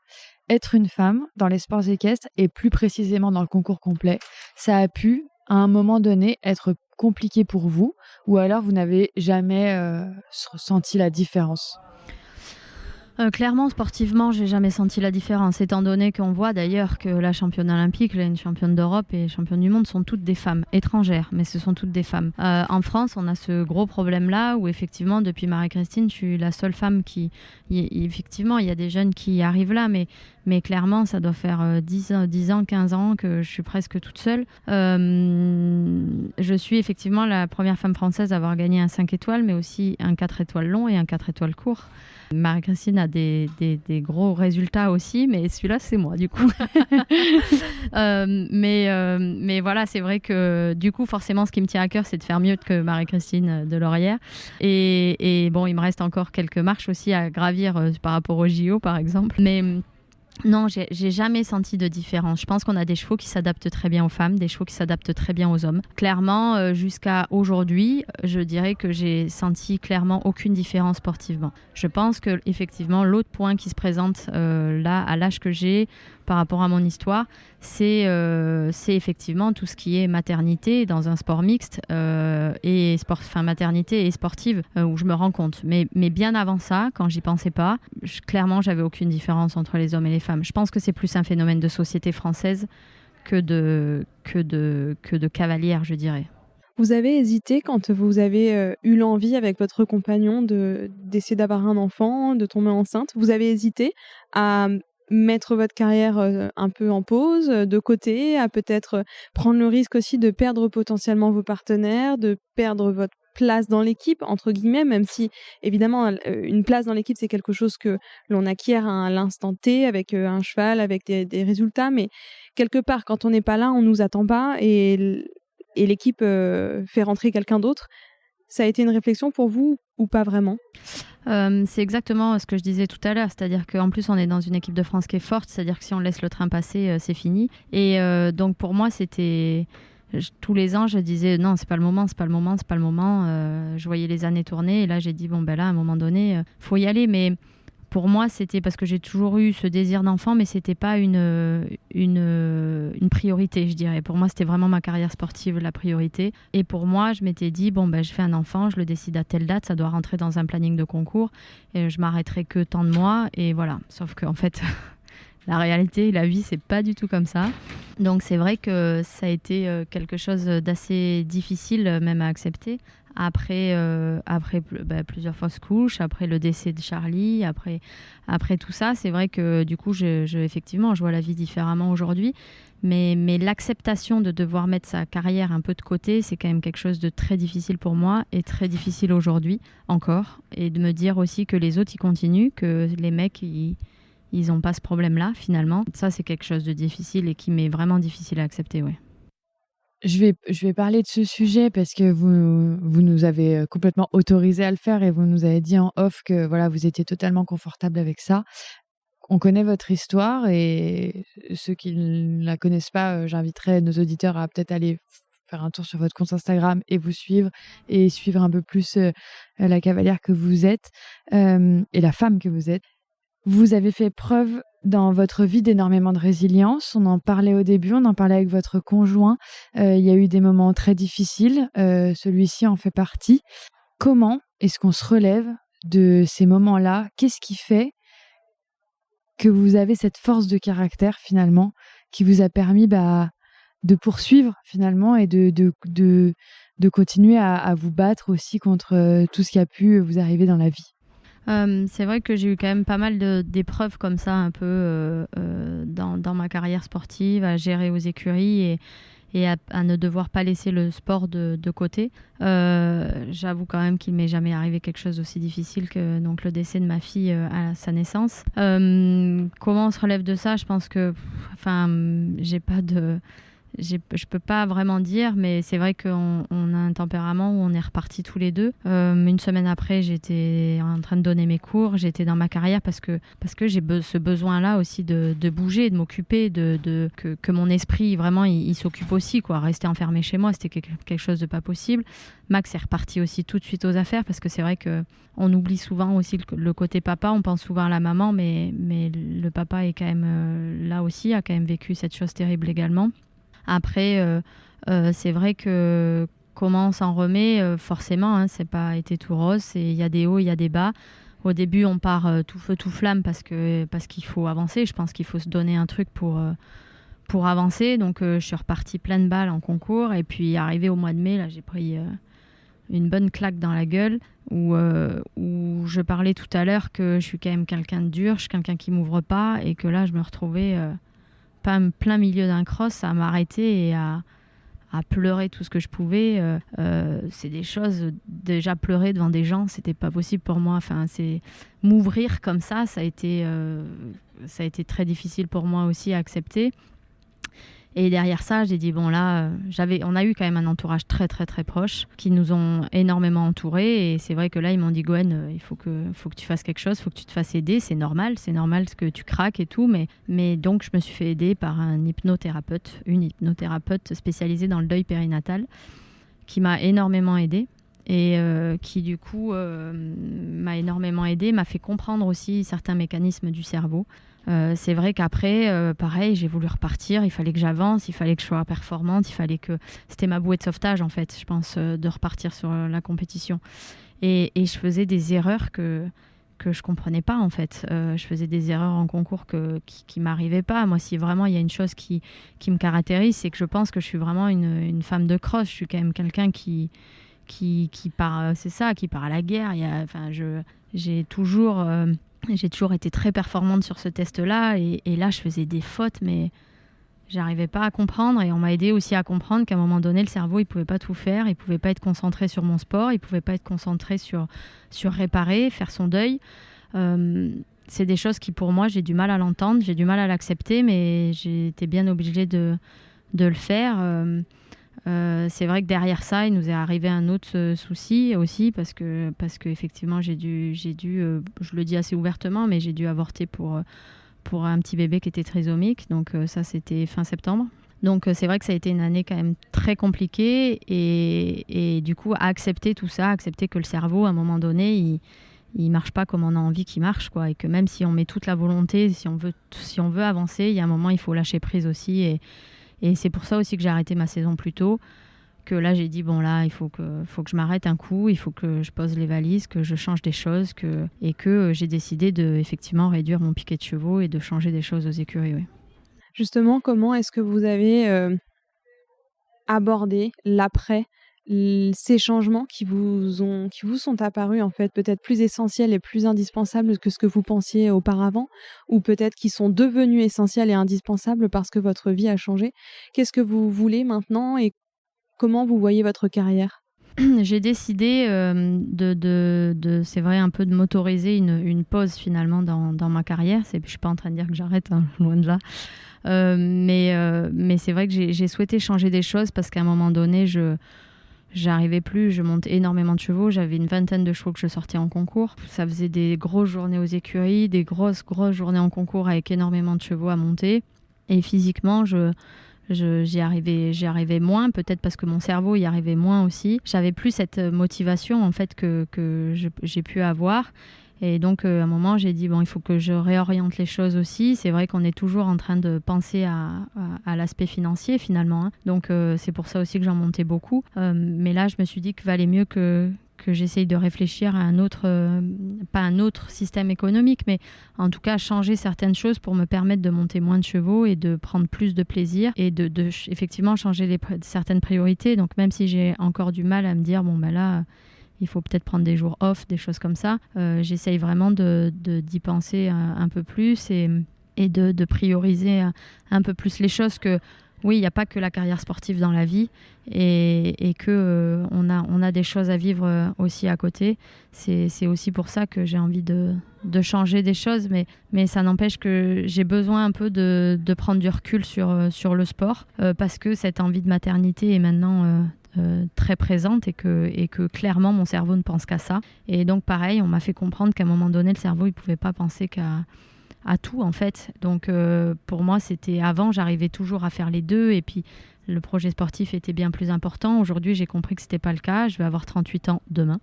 être une femme dans les sports équestres et plus précisément dans le concours complet, ça a pu à un moment donné être compliqué pour vous, ou alors vous n'avez jamais ressenti la différence? Clairement, sportivement, j'ai jamais senti la différence, étant donné qu'on voit d'ailleurs que la championne olympique, une championne d'Europe et championne du monde sont toutes des femmes étrangères, mais ce sont toutes des femmes. En France, on a ce gros problème-là où effectivement, depuis Marie-Christine, je suis la seule femme qui... Effectivement, il y a des jeunes qui arrivent là, mais clairement, ça doit faire 10 ans, 15 ans que je suis presque toute seule. Je suis effectivement la première femme française à avoir gagné un 5 étoiles, mais aussi un 4 étoiles long et un 4 étoiles court. Marie-Christine a des gros résultats aussi, mais celui-là, c'est moi, du coup. Mais voilà, c'est vrai que, du coup, forcément, ce qui me tient à cœur, c'est de faire mieux que Marie-Christine de Laurière. Et bon, il me reste encore quelques marches aussi à gravir par rapport au JO, par exemple. Mais... non, j'ai jamais senti de différence. Je pense qu'on a des chevaux qui s'adaptent très bien aux femmes, des chevaux qui s'adaptent très bien aux hommes. Clairement, jusqu'à aujourd'hui, je dirais que j'ai senti clairement aucune différence sportivement. Je pense que effectivement, l'autre point qui se présente là, à l'âge que j'ai, par rapport à mon histoire, c'est effectivement tout ce qui est maternité dans un sport mixte et maternité et sportive où je me rends compte. Mais bien avant ça, quand j'y pensais pas, clairement, j'avais aucune différence entre les hommes et les femmes. Je pense que c'est plus un phénomène de société française que de cavalière, je dirais. Vous avez hésité quand vous avez eu l'envie avec votre compagnon d'essayer d'avoir un enfant, de tomber enceinte? Vous avez hésité à mettre votre carrière un peu en pause, de côté, à peut-être prendre le risque aussi de perdre potentiellement vos partenaires, de perdre votre place dans l'équipe, entre guillemets, même si, évidemment, une place dans l'équipe, c'est quelque chose que l'on acquiert à l'instant T, avec un cheval, avec des résultats, mais quelque part, quand on n'est pas là, on nous attend pas, et l'équipe fait rentrer quelqu'un d'autre. Ça a été une réflexion pour vous ou pas vraiment? C'est exactement ce que je disais tout à l'heure, c'est-à-dire qu'en plus on est dans une équipe de France qui est forte, c'est-à-dire que si on laisse le train passer, c'est fini. Et donc pour moi, c'était... tous les ans, je disais non, c'est pas le moment. Je voyais les années tourner et là j'ai dit bon ben là, à un moment donné, faut y aller. Mais pour moi, c'était parce que j'ai toujours eu ce désir d'enfant, mais c'était pas une priorité, je dirais. Pour moi, c'était vraiment ma carrière sportive la priorité. Et pour moi, je m'étais dit bon ben je fais un enfant, je le décide à telle date, ça doit rentrer dans un planning de concours et je m'arrêterai que tant de mois et voilà. Sauf que en fait. La réalité, la vie, c'est pas du tout comme ça. Donc c'est vrai que ça a été quelque chose d'assez difficile même à accepter. Après plusieurs fausses couches, après le décès de Charlie, après tout ça, c'est vrai que du coup, effectivement, je vois la vie différemment aujourd'hui. Mais l'acceptation de devoir mettre sa carrière un peu de côté, c'est quand même quelque chose de très difficile pour moi et très difficile aujourd'hui encore. Et de me dire aussi que les autres, ils continuent, que les mecs, ils n'ont pas ce problème-là, finalement. Ça, c'est quelque chose de difficile et qui m'est vraiment difficile à accepter, ouais. Je vais parler de ce sujet parce que vous nous avez complètement autorisé à le faire et vous nous avez dit en off que voilà, vous étiez totalement confortable avec ça. On connaît votre histoire et ceux qui ne la connaissent pas, j'inviterai nos auditeurs à peut-être aller faire un tour sur votre compte Instagram et vous suivre et suivre un peu plus la cavalière que vous êtes et la femme que vous êtes. Vous avez fait preuve dans votre vie d'énormément de résilience. On en parlait au début, on en parlait avec votre conjoint. Il y a eu des moments très difficiles. Celui-ci en fait partie. Comment est-ce qu'on se relève de ces moments-là? Qu'est-ce qui fait que vous avez cette force de caractère finalement qui vous a permis de poursuivre finalement et de continuer à vous battre aussi contre tout ce qui a pu vous arriver dans la vie? C'est vrai que j'ai eu quand même pas mal d'épreuves comme ça un peu dans ma carrière sportive, à gérer aux écuries et à ne devoir pas laisser le sport de côté. J'avoue quand même qu'il ne m'est jamais arrivé quelque chose d'aussi difficile que donc, le décès de ma fille à sa naissance. Comment on se relève de ça? Je pense que j'ai pas je peux pas vraiment dire, mais c'est vrai qu'on a un tempérament où on est repartis tous les deux. Une semaine après, j'étais en train de donner mes cours, j'étais dans ma carrière parce que j'ai ce besoin-là aussi de bouger, de m'occuper, que mon esprit vraiment il s'occupe aussi, quoi. Rester enfermé chez moi, c'était quelque chose de pas possible. Max est reparti aussi tout de suite aux affaires parce que c'est vrai que on oublie souvent aussi le côté papa, on pense souvent à la maman, mais le papa est quand même là aussi, a quand même vécu cette chose terrible également. Après, c'est vrai que comment on s'en remet, forcément, hein, c'est pas été tout rose. Il y a des hauts, il y a des bas. Au début, on part tout feu, tout flamme parce qu'il faut avancer. Je pense qu'il faut se donner un truc pour avancer. Donc, je suis repartie pleine balle en concours. Et puis, arrivé au mois de mai, là, j'ai pris une bonne claque dans la gueule où je parlais tout à l'heure que je suis quand même quelqu'un de dur, je suis quelqu'un qui m'ouvre pas et que là, je me retrouvais... plein milieu d'un cross à m'arrêter et à pleurer tout ce que je pouvais. C'est des choses, déjà pleurer devant des gens, c'était pas possible pour moi. Enfin, c'est m'ouvrir comme ça a été très difficile pour moi aussi à accepter. Et derrière ça, j'ai dit, bon là, on a eu quand même un entourage très très très proche qui nous ont énormément entourés. Et c'est vrai que là, ils m'ont dit, Gwen, il faut que tu fasses quelque chose, il faut que tu te fasses aider. C'est normal que tu craques et tout. Mais donc, je me suis fait aider par une hypnothérapeute spécialisée dans le deuil périnatal qui m'a énormément aidée. Et qui du coup m'a énormément aidée, m'a fait comprendre aussi certains mécanismes du cerveau. C'est vrai qu'après, pareil, j'ai voulu repartir, il fallait que j'avance, il fallait que je sois performante, c'était ma bouée de sauvetage en fait, je pense, de repartir sur la compétition. Et je faisais des erreurs que je comprenais pas en fait. Je faisais des erreurs en concours qui m'arrivaient pas. Moi, si vraiment il y a une chose qui me caractérise, c'est que je pense que je suis vraiment une femme de cross. Je suis quand même quelqu'un qui part, c'est ça, qui part à la guerre. J'ai toujours été très performante sur ce test-là et là, je faisais des fautes, mais j'arrivais pas à comprendre. Et on m'a aidé aussi à comprendre qu'à un moment donné, le cerveau, il pouvait pas tout faire. Il pouvait pas être concentré sur mon sport. Il pouvait pas être concentré sur réparer, faire son deuil. C'est des choses qui, pour moi, j'ai du mal à l'entendre, j'ai du mal à l'accepter, mais j'ai été bien obligée de le faire. C'est vrai que derrière ça, il nous est arrivé un autre souci aussi parce que effectivement, j'ai dû, je le dis assez ouvertement, mais j'ai dû avorter pour un petit bébé qui était trisomique. Donc ça, c'était fin septembre. Donc c'est vrai que ça a été une année quand même très compliquée et du coup, accepter tout ça, accepter que le cerveau, à un moment donné, il marche pas comme on a envie qu'il marche, quoi, et que même si on met toute la volonté, si on veut avancer, il y a un moment, il faut lâcher prise aussi. Et c'est pour ça aussi que j'ai arrêté ma saison plus tôt, que là j'ai dit bon là il faut que je m'arrête un coup, il faut que je pose les valises, que je change des choses, et que j'ai décidé de effectivement réduire mon piquet de chevaux et de changer des choses aux écuries. Oui. Justement, comment est-ce que vous avez abordé l'après, ces changements qui vous sont apparus en fait peut-être plus essentiels et plus indispensables que ce que vous pensiez auparavant, ou peut-être qui sont devenus essentiels et indispensables parce que votre vie a changé? Qu'est-ce que vous voulez maintenant et comment vous voyez votre carrière? J'ai décidé c'est vrai, un peu de m'autoriser une pause finalement dans ma carrière. Je ne suis pas en train de dire que j'arrête, hein, loin de là. Mais c'est vrai que j'ai souhaité changer des choses parce qu'à un moment donné, j'arrivais plus, je montais énormément de chevaux, j'avais une vingtaine de chevaux que je sortais en concours. Ça faisait des grosses journées aux écuries, des grosses journées en concours avec énormément de chevaux à monter. Et physiquement, j'y arrivais moins, peut-être parce que mon cerveau y arrivait moins aussi. J'avais plus cette motivation en fait que j'ai pu avoir. Et donc, à un moment, j'ai dit, bon, il faut que je réoriente les choses aussi. C'est vrai qu'on est toujours en train de penser à l'aspect financier, finalement. Hein. Donc, c'est pour ça aussi que j'en montais beaucoup. Mais là, je me suis dit qu'il valait mieux que j'essaye de réfléchir à pas un autre système économique, mais en tout cas, changer certaines choses pour me permettre de monter moins de chevaux et de prendre plus de plaisir et de effectivement changer certaines priorités. Donc, même si j'ai encore du mal à me dire, bon, ben là... il faut peut-être prendre des jours off, des choses comme ça. J'essaye vraiment d'y penser un peu plus et de prioriser un peu plus les choses que oui, il n'y a pas que la carrière sportive dans la vie et que on a des choses à vivre aussi à côté. C'est aussi pour ça que j'ai envie de changer des choses, mais ça n'empêche que j'ai besoin un peu de prendre du recul sur le sport parce que cette envie de maternité est maintenant très présente et que clairement mon cerveau ne pense qu'à ça. Et donc pareil, on m'a fait comprendre qu'à un moment donné, le cerveau il pouvait pas penser à tout en fait. Donc pour moi, c'était avant, j'arrivais toujours à faire les deux et puis le projet sportif était bien plus important. Aujourd'hui, j'ai compris que c'était pas le cas. Je vais avoir 38 ans demain.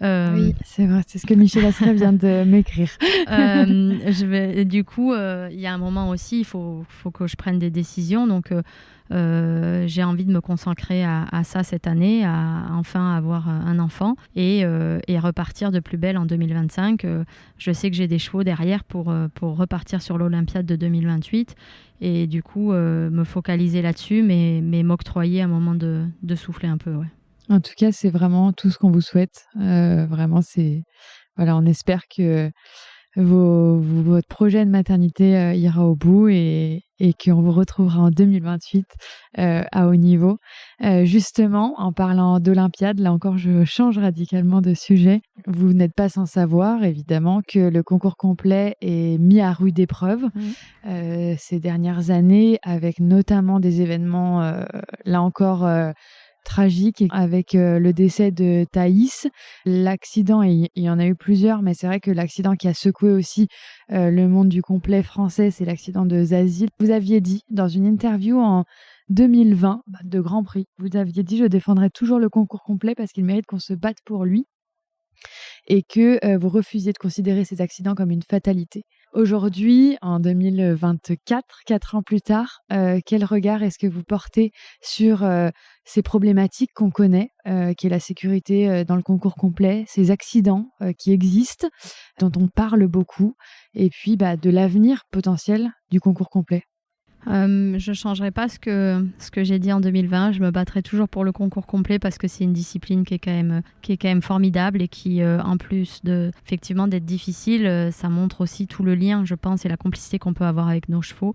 Oui, c'est vrai, c'est ce que Michel Asseray vient de m'écrire. Du coup, il y a un moment aussi, il faut que je prenne des décisions. Donc, j'ai envie de me consacrer à ça cette année, à enfin avoir un enfant et repartir de plus belle en 2025. Je sais que j'ai des chevaux derrière pour repartir sur l'Olympiade de 2028 et du coup, me focaliser là-dessus, mais m'octroyer un moment de souffler un peu, ouais. En tout cas, c'est vraiment tout ce qu'on vous souhaite. Vraiment, voilà, on espère que votre projet de maternité ira au bout et qu'on vous retrouvera en 2028 à haut niveau. Justement, en parlant d'Olympiade, là encore, je change radicalement de sujet. Vous n'êtes pas sans savoir, évidemment, que le concours complet est mis à rude épreuve ces dernières années, avec notamment des événements, là encore, tragique avec le décès de Thaïs. L'accident, il y en a eu plusieurs, mais c'est vrai que l'accident qui a secoué aussi le monde du complet français, c'est l'accident de Zazil. Vous aviez dit dans une interview en 2020 de Grand Prix, vous aviez dit « Je défendrai toujours le concours complet parce qu'il mérite qu'on se batte pour lui » et que vous refusiez de considérer ces accidents comme une fatalité. Aujourd'hui, en 2024, 4 ans plus tard, quel regard est-ce que vous portez sur ces problématiques qu'on connaît, qui est la sécurité dans le concours complet, ces accidents qui existent, dont on parle beaucoup, et puis de l'avenir potentiel du concours complet? Je ne changerai pas ce que j'ai dit en 2020. Je me battrai toujours pour le concours complet parce que c'est une discipline qui est quand même formidable et qui, en plus effectivement d'être difficile, ça montre aussi tout le lien, je pense, et la complicité qu'on peut avoir avec nos chevaux.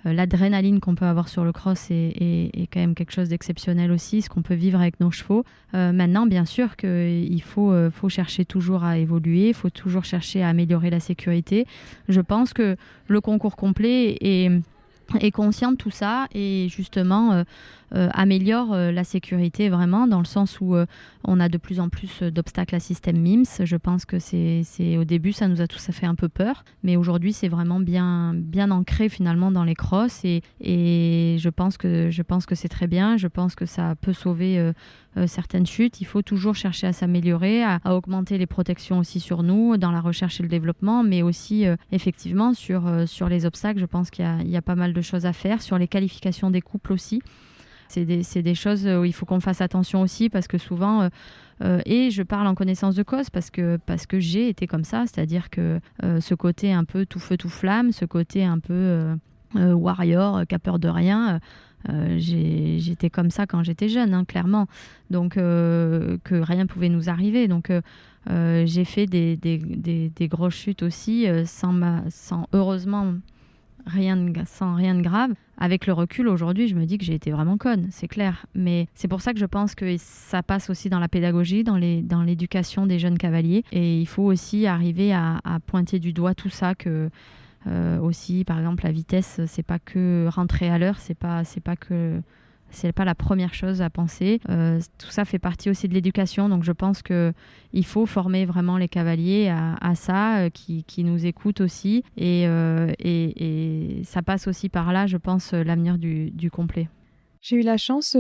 L'adrénaline qu'on peut avoir sur le cross est quand même quelque chose d'exceptionnel aussi, ce qu'on peut vivre avec nos chevaux. Maintenant, bien sûr qu'il faut chercher toujours à évoluer, il faut toujours chercher à améliorer la sécurité. Je pense que le concours complet est conscient de tout ça et justement améliore la sécurité vraiment dans le sens où on a de plus en plus d'obstacles à système MIMS. Je pense que c'est au début ça nous a tous fait un peu peur, mais aujourd'hui c'est vraiment bien ancré finalement dans les crosses et je pense que c'est très bien. Je pense que ça peut sauver certaines chutes. Il faut toujours chercher à s'améliorer, à augmenter les protections aussi sur nous dans la recherche et le développement, mais aussi effectivement sur les obstacles. Je pense qu'il y a pas mal de choses à faire sur les qualifications des couples aussi. C'est des choses où il faut qu'on fasse attention aussi parce que souvent, et je parle en connaissance de cause parce que j'ai été comme ça, c'est-à-dire que ce côté un peu tout feu tout flamme, ce côté un peu warrior, qui a peur de rien, j'étais comme ça quand j'étais jeune, clairement. Donc que rien pouvait nous arriver. Donc j'ai fait des grosses chutes aussi sans heureusement sans rien de grave. Avec le recul, aujourd'hui, je me dis que j'ai été vraiment conne, c'est clair. Mais c'est pour ça que je pense que ça passe aussi dans la pédagogie, dans l'éducation des jeunes cavaliers. Et il faut aussi arriver à pointer du doigt tout ça, que aussi, par exemple, la vitesse, c'est pas que rentrer à l'heure, c'est pas la première chose à penser. Tout ça fait partie aussi de l'éducation, donc je pense qu'il faut former vraiment les cavaliers à ça, qui nous écoutent aussi, et ça passe aussi par là, je pense, l'avenir du complet. J'ai eu la chance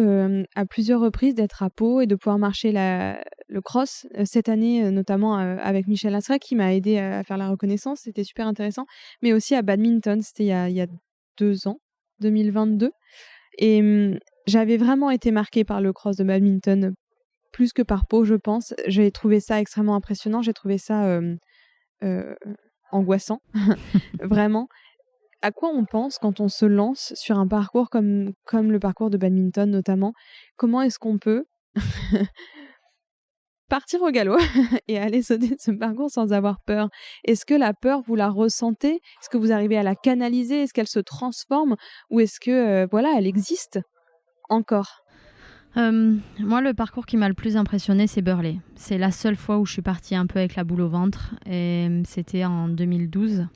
à plusieurs reprises d'être à Pau et de pouvoir marcher le cross cette année, notamment avec Michel Asseray qui m'a aidé à faire la reconnaissance, c'était super intéressant, mais aussi à badminton, c'était il y a 2 ans, 2022, et j'avais vraiment été marquée par le cross de badminton, plus que par Pau, je pense. J'ai trouvé ça extrêmement impressionnant, j'ai trouvé ça angoissant, vraiment. À quoi on pense quand on se lance sur un parcours comme le parcours de badminton notamment? Comment est-ce qu'on peut partir au galop et aller sauter ce parcours sans avoir peur. Est-ce que la peur, vous la ressentez? Est-ce que vous arrivez à la canaliser? Est-ce qu'elle se transforme? Ou est-ce que, elle existe encore? Moi, le parcours qui m'a le plus impressionné, c'est Burley. C'est la seule fois où je suis partie un peu avec la boule au ventre. Et c'était en 2012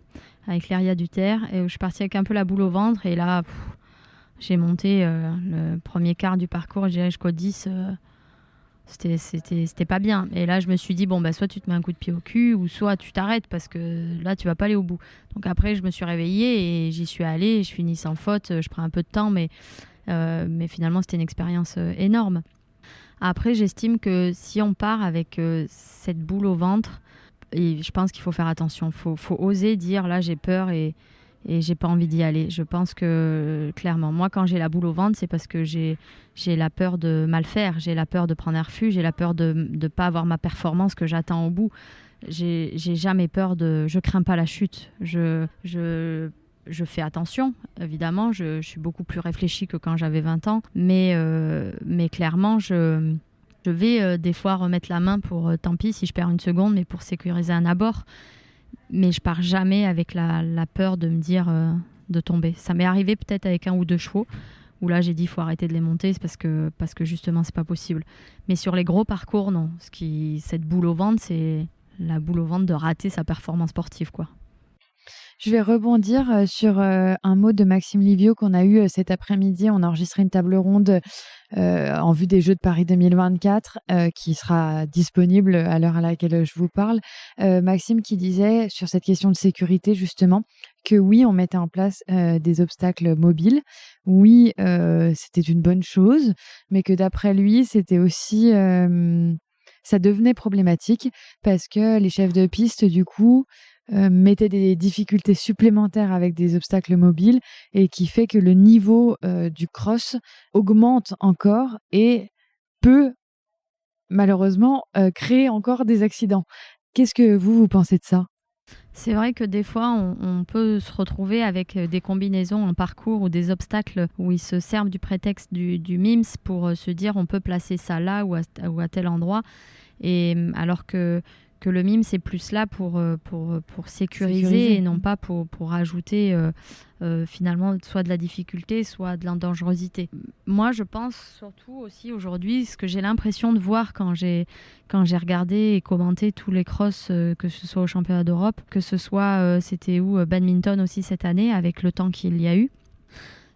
avec Léria Duterre. Et où je suis partie avec un peu la boule au ventre. Et là, j'ai monté le premier quart du parcours, je dirais jusqu'au 10. C'était pas bien. Et là, je me suis dit, soit tu te mets un coup de pied au cul, ou soit tu t'arrêtes parce que là, tu vas pas aller au bout. Donc après, je me suis réveillée et j'y suis allée. Je finis sans faute. Je prends un peu de temps, mais finalement, c'était une expérience énorme. Après, j'estime que si on part avec cette boule au ventre, et je pense qu'il faut faire attention. Faut oser dire, là, j'ai peur et j'ai pas envie d'y aller. Je pense que, clairement, moi, quand j'ai la boule au ventre, c'est parce que j'ai la peur de mal faire, j'ai la peur de prendre un refus, j'ai la peur de ne pas avoir ma performance que j'attends au bout. J'ai jamais peur je crains pas la chute. Je fais attention, évidemment, je suis beaucoup plus réfléchie que quand j'avais 20 ans, mais clairement, je vais des fois remettre la main pour, tant pis si je perds une seconde, mais pour sécuriser un abord. Mais je pars jamais avec la peur de me dire de tomber. Ça m'est arrivé peut-être avec 1 ou 2 chevaux, où là j'ai dit il faut arrêter de les monter, c'est parce que justement c'est pas possible. Mais sur les gros parcours, non. Cette boule au ventre, c'est la boule au ventre de rater sa performance sportive, quoi. Je vais rebondir sur un mot de Maxime Livio qu'on a eu cet après-midi. On a enregistré une table ronde en vue des Jeux de Paris 2024 qui sera disponible à l'heure à laquelle je vous parle. Maxime qui disait sur cette question de sécurité justement que oui, on mettait en place des obstacles mobiles. Oui, c'était une bonne chose, mais que d'après lui, c'était aussi... ça devenait problématique parce que les chefs de piste, du coup... mettaient des difficultés supplémentaires avec des obstacles mobiles et qui fait que le niveau du cross augmente encore et peut malheureusement créer encore des accidents. Qu'est-ce que vous pensez de ça? C'est vrai que des fois, on peut se retrouver avec des combinaisons en parcours ou des obstacles où ils se servent du prétexte du MIMS pour se dire on peut placer ça là ou à tel endroit. Et alors que le MIMS c'est plus là pour sécuriser et non pas pour rajouter finalement soit de la difficulté, soit de la dangerosité. Moi, je pense surtout aussi aujourd'hui, ce que j'ai l'impression de voir quand j'ai regardé et commenté tous les crosses, que ce soit au championnat d'Europe, que ce soit, c'était badminton aussi cette année, avec le temps qu'il y a eu.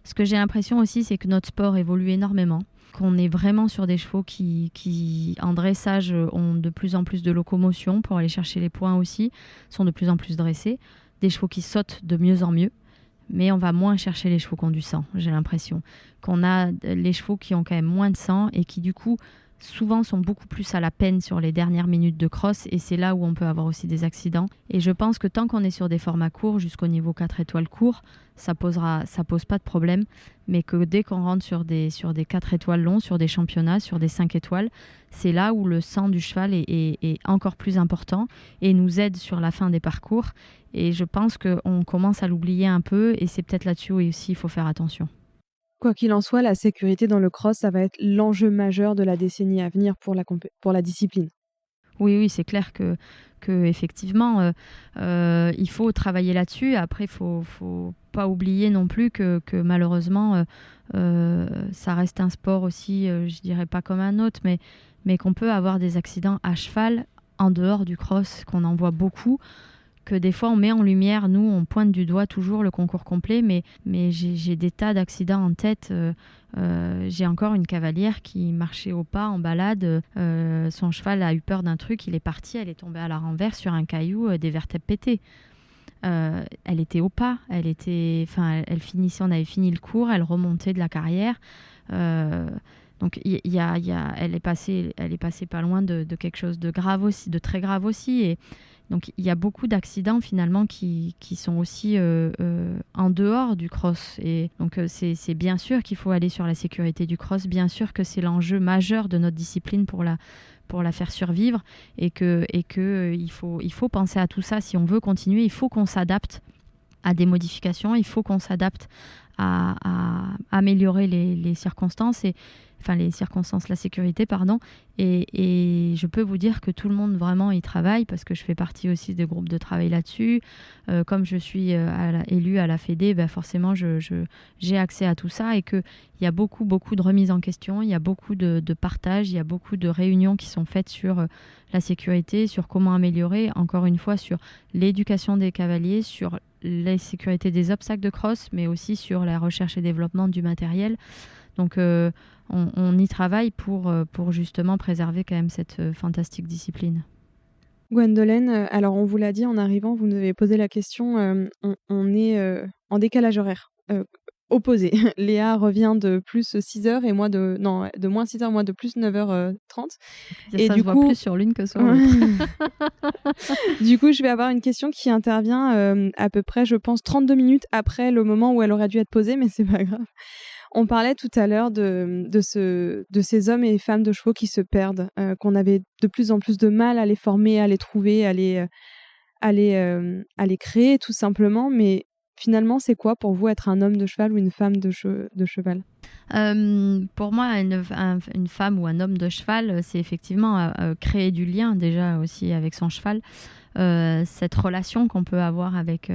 Ce que j'ai l'impression aussi, c'est que notre sport évolue énormément, qu'on est vraiment sur des chevaux qui, en dressage, ont de plus en plus de locomotion pour aller chercher les points aussi, sont de plus en plus dressés, des chevaux qui sautent de mieux en mieux, mais on va moins chercher les chevaux qui ont du sang, j'ai l'impression. Qu'on a les chevaux qui ont quand même moins de sang et qui, du coup, souvent sont beaucoup plus à la peine sur les dernières minutes de cross, et c'est là où on peut avoir aussi des accidents. Et je pense que tant qu'on est sur des formats courts, jusqu'au niveau 4 étoiles court, ça pose pas de problème, mais que dès qu'on rentre sur des 4 étoiles longs, sur des championnats, sur des 5 étoiles, c'est là où le sang du cheval est encore plus important et nous aide sur la fin des parcours. Et je pense qu'on commence à l'oublier un peu, et c'est peut-être là-dessus où aussi il faut faire attention. Quoi qu'il en soit, la sécurité dans le cross, ça va être l'enjeu majeur de la décennie à venir pour la discipline. Oui, c'est clair que effectivement, il faut travailler là-dessus. Après, il faut pas oublier non plus que malheureusement, ça reste un sport aussi, je dirais pas comme un autre, mais qu'on peut avoir des accidents à cheval en dehors du cross, qu'on en voit beaucoup, que des fois on met en lumière, nous on pointe du doigt toujours le concours complet, mais j'ai des tas d'accidents en tête. J'ai encore une cavalière qui marchait au pas en balade, son cheval a eu peur d'un truc, il est parti, elle est tombée à la renverse sur un caillou, des vertèbres pétées. Elle était au pas, elle finissait, on avait fini le cours, elle remontait de la carrière. Donc elle est passée pas loin de quelque chose de grave aussi, de très grave aussi. Et donc il y a beaucoup d'accidents finalement qui sont aussi en dehors du cross. Et donc c'est bien sûr qu'il faut aller sur la sécurité du cross, bien sûr que c'est l'enjeu majeur de notre discipline pour la faire survivre, et que il faut penser à tout ça. Si on veut continuer, il faut qu'on s'adapte à des modifications, il faut qu'on s'adapte à améliorer les circonstances. Et les circonstances, la sécurité, pardon. Et je peux vous dire que tout le monde vraiment y travaille parce que je fais partie aussi des groupes de travail là-dessus. Comme je suis élue à la Fédé, forcément j'ai accès à tout ça et qu'il y a beaucoup de remises en question, il y a beaucoup de partage, il y a beaucoup de réunions qui sont faites sur la sécurité, sur comment améliorer, encore une fois, sur l'éducation des cavaliers, sur la sécurité des obstacles de cross, mais aussi sur la recherche et développement du matériel. Donc on y travaille pour justement préserver quand même cette fantastique discipline. Gwendolyn, alors on vous l'a dit en arrivant, vous nous avez posé la question, on est en décalage horaire opposé. Léa revient de plus 6h et moi de moins 6h, moi de plus 9h30. Et ça, du coup, plus sur l'une que sur l'autre. Du coup, je vais avoir une question qui intervient à peu près, je pense, 32 minutes après le moment où elle aurait dû être posée, mais c'est pas grave. On parlait tout à l'heure de ces hommes et femmes de chevaux qui se perdent, qu'on avait de plus en plus de mal à les former, à les trouver, à les créer tout simplement. Mais finalement, c'est quoi pour vous être un homme de cheval ou une femme de cheval ? Pour moi, une femme ou un homme de cheval, c'est effectivement créer du lien déjà aussi avec son cheval. Cette relation qu'on peut avoir avec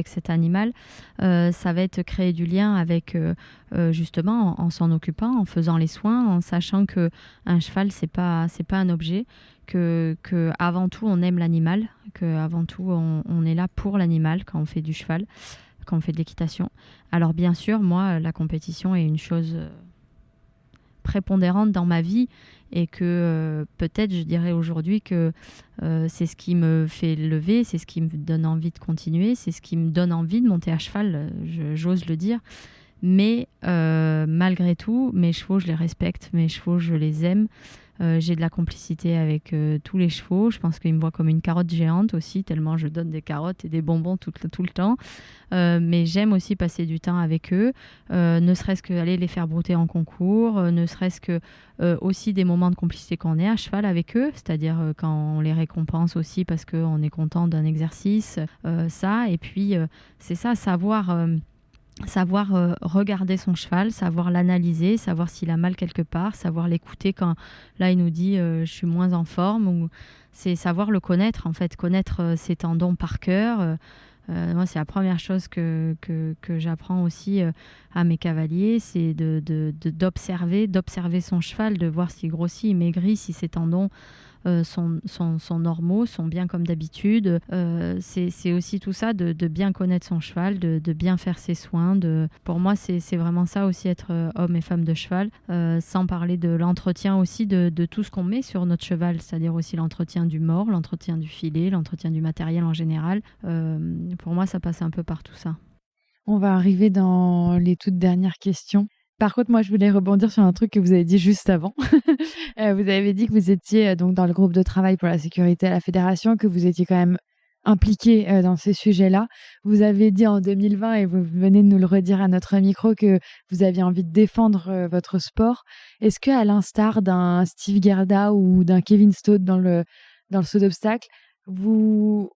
cet animal, ça va être créer du lien avec justement en s'en occupant, en faisant les soins, en sachant que un cheval c'est pas un objet, que avant tout on aime l'animal, que avant tout on est là pour l'animal quand on fait du cheval, quand on fait de l'équitation. Alors bien sûr, moi la compétition est une chose prépondérante dans ma vie et que peut-être je dirais aujourd'hui que c'est ce qui me fait lever, c'est ce qui me donne envie de continuer, c'est ce qui me donne envie de monter à cheval, j'ose le dire. Mais malgré tout, mes chevaux, je les respecte, mes chevaux, je les aime. J'ai de la complicité avec tous les chevaux. Je pense qu'ils me voient comme une carotte géante aussi, tellement je donne des carottes et des bonbons tout le temps. Mais j'aime aussi passer du temps avec eux, ne serait-ce qu'aller les faire brouter en concours, ne serait-ce que aussi des moments de complicité qu'on est à cheval avec eux, c'est-à-dire quand on les récompense aussi parce qu'on est content d'un exercice, ça. Et puis, c'est ça, savoir regarder son cheval, savoir l'analyser, savoir s'il a mal quelque part, savoir l'écouter quand là il nous dit je suis moins en forme, ou c'est savoir le connaître en fait, connaître ses tendons par cœur. Moi c'est la première chose que j'apprends aussi à mes cavaliers, c'est d'observer son cheval, de voir s'il grossit, il maigrit, si ses tendons sont normaux, sont bien comme d'habitude. C'est aussi tout ça, de bien connaître son cheval, de bien faire ses soins. Pour moi, c'est vraiment ça aussi, être homme et femme de cheval, sans parler de l'entretien aussi de tout ce qu'on met sur notre cheval, c'est-à-dire aussi l'entretien du mors, l'entretien du filet, l'entretien du matériel en général. Pour moi, ça passe un peu par tout ça. On va arriver dans les toutes dernières questions. Par contre, moi, je voulais rebondir sur un truc que vous avez dit juste avant. Vous avez dit que vous étiez donc dans le groupe de travail pour la sécurité à la Fédération, que vous étiez quand même impliqué dans ces sujets-là. Vous avez dit en 2020, et vous venez de nous le redire à notre micro, que vous aviez envie de défendre votre sport. Est-ce que, à l'instar d'un Steve Gerda ou d'un Kevin Stott dans le saut d'obstacle, vous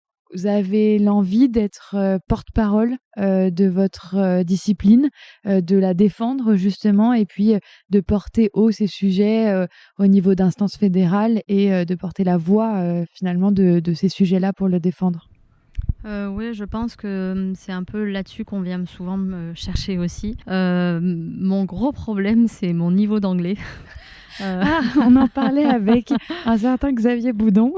avez l'envie d'être porte-parole de votre discipline, de la défendre justement, et puis de porter haut ces sujets au niveau d'instances fédérales et de porter la voix finalement de ces sujets-là pour le défendre. Oui, je pense que c'est un peu là-dessus qu'on vient souvent me chercher aussi. Mon gros problème, c'est mon niveau d'anglais. On en parlait avec un certain Xavier Boudon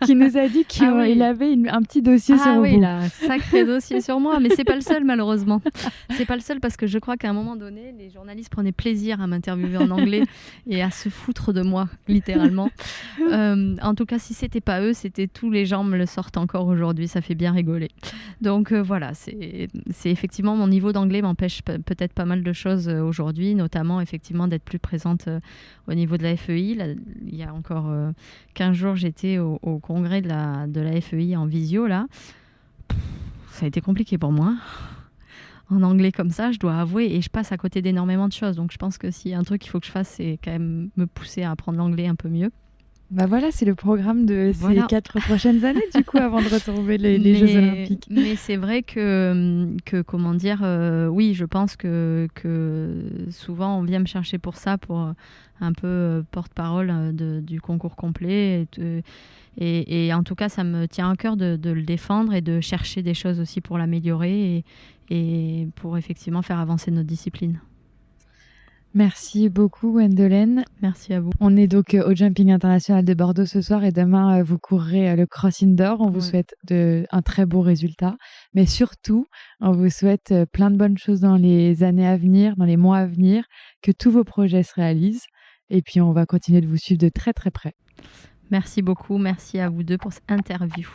qui nous a dit qu'il avait un petit dossier sur vous. Ah oui, là, sacré dossier sur moi, mais c'est pas le seul malheureusement. C'est pas le seul parce que je crois qu'à un moment donné, les journalistes prenaient plaisir à m'interviewer en anglais et à se foutre de moi, littéralement. En tout cas, si c'était pas eux, c'était tous les gens me le sortent encore aujourd'hui, ça fait bien rigoler. Donc voilà, c'est effectivement mon niveau d'anglais m'empêche peut-être pas mal de choses aujourd'hui, notamment effectivement d'être plus présente au niveau de la FEI. Là, il y a encore 15 jours, j'étais au congrès de la FEI en visio. Là. Ça a été compliqué pour moi. En anglais comme ça, je dois avouer, et je passe à côté d'énormément de choses. Donc je pense que s'il y a un truc qu'il faut que je fasse, c'est quand même me pousser à apprendre l'anglais un peu mieux. Bah voilà, c'est le programme de ces 4 prochaines années, du coup, avant de retrouver les Jeux Olympiques. Mais c'est vrai que comment dire, oui, je pense que souvent on vient me chercher pour ça, pour un peu porte-parole du concours complet. Et en tout cas, ça me tient à cœur de le défendre et de chercher des choses aussi pour l'améliorer et pour effectivement faire avancer notre discipline. Merci beaucoup Gwendolyn. Merci à vous. On est donc au Jumping International de Bordeaux ce soir et demain vous courrez le Cross Indoor. On vous souhaite un très beau résultat, mais surtout on vous souhaite plein de bonnes choses dans les années à venir, dans les mois à venir, que tous vos projets se réalisent et puis on va continuer de vous suivre de très très près. Merci beaucoup, merci à vous deux pour cette interview.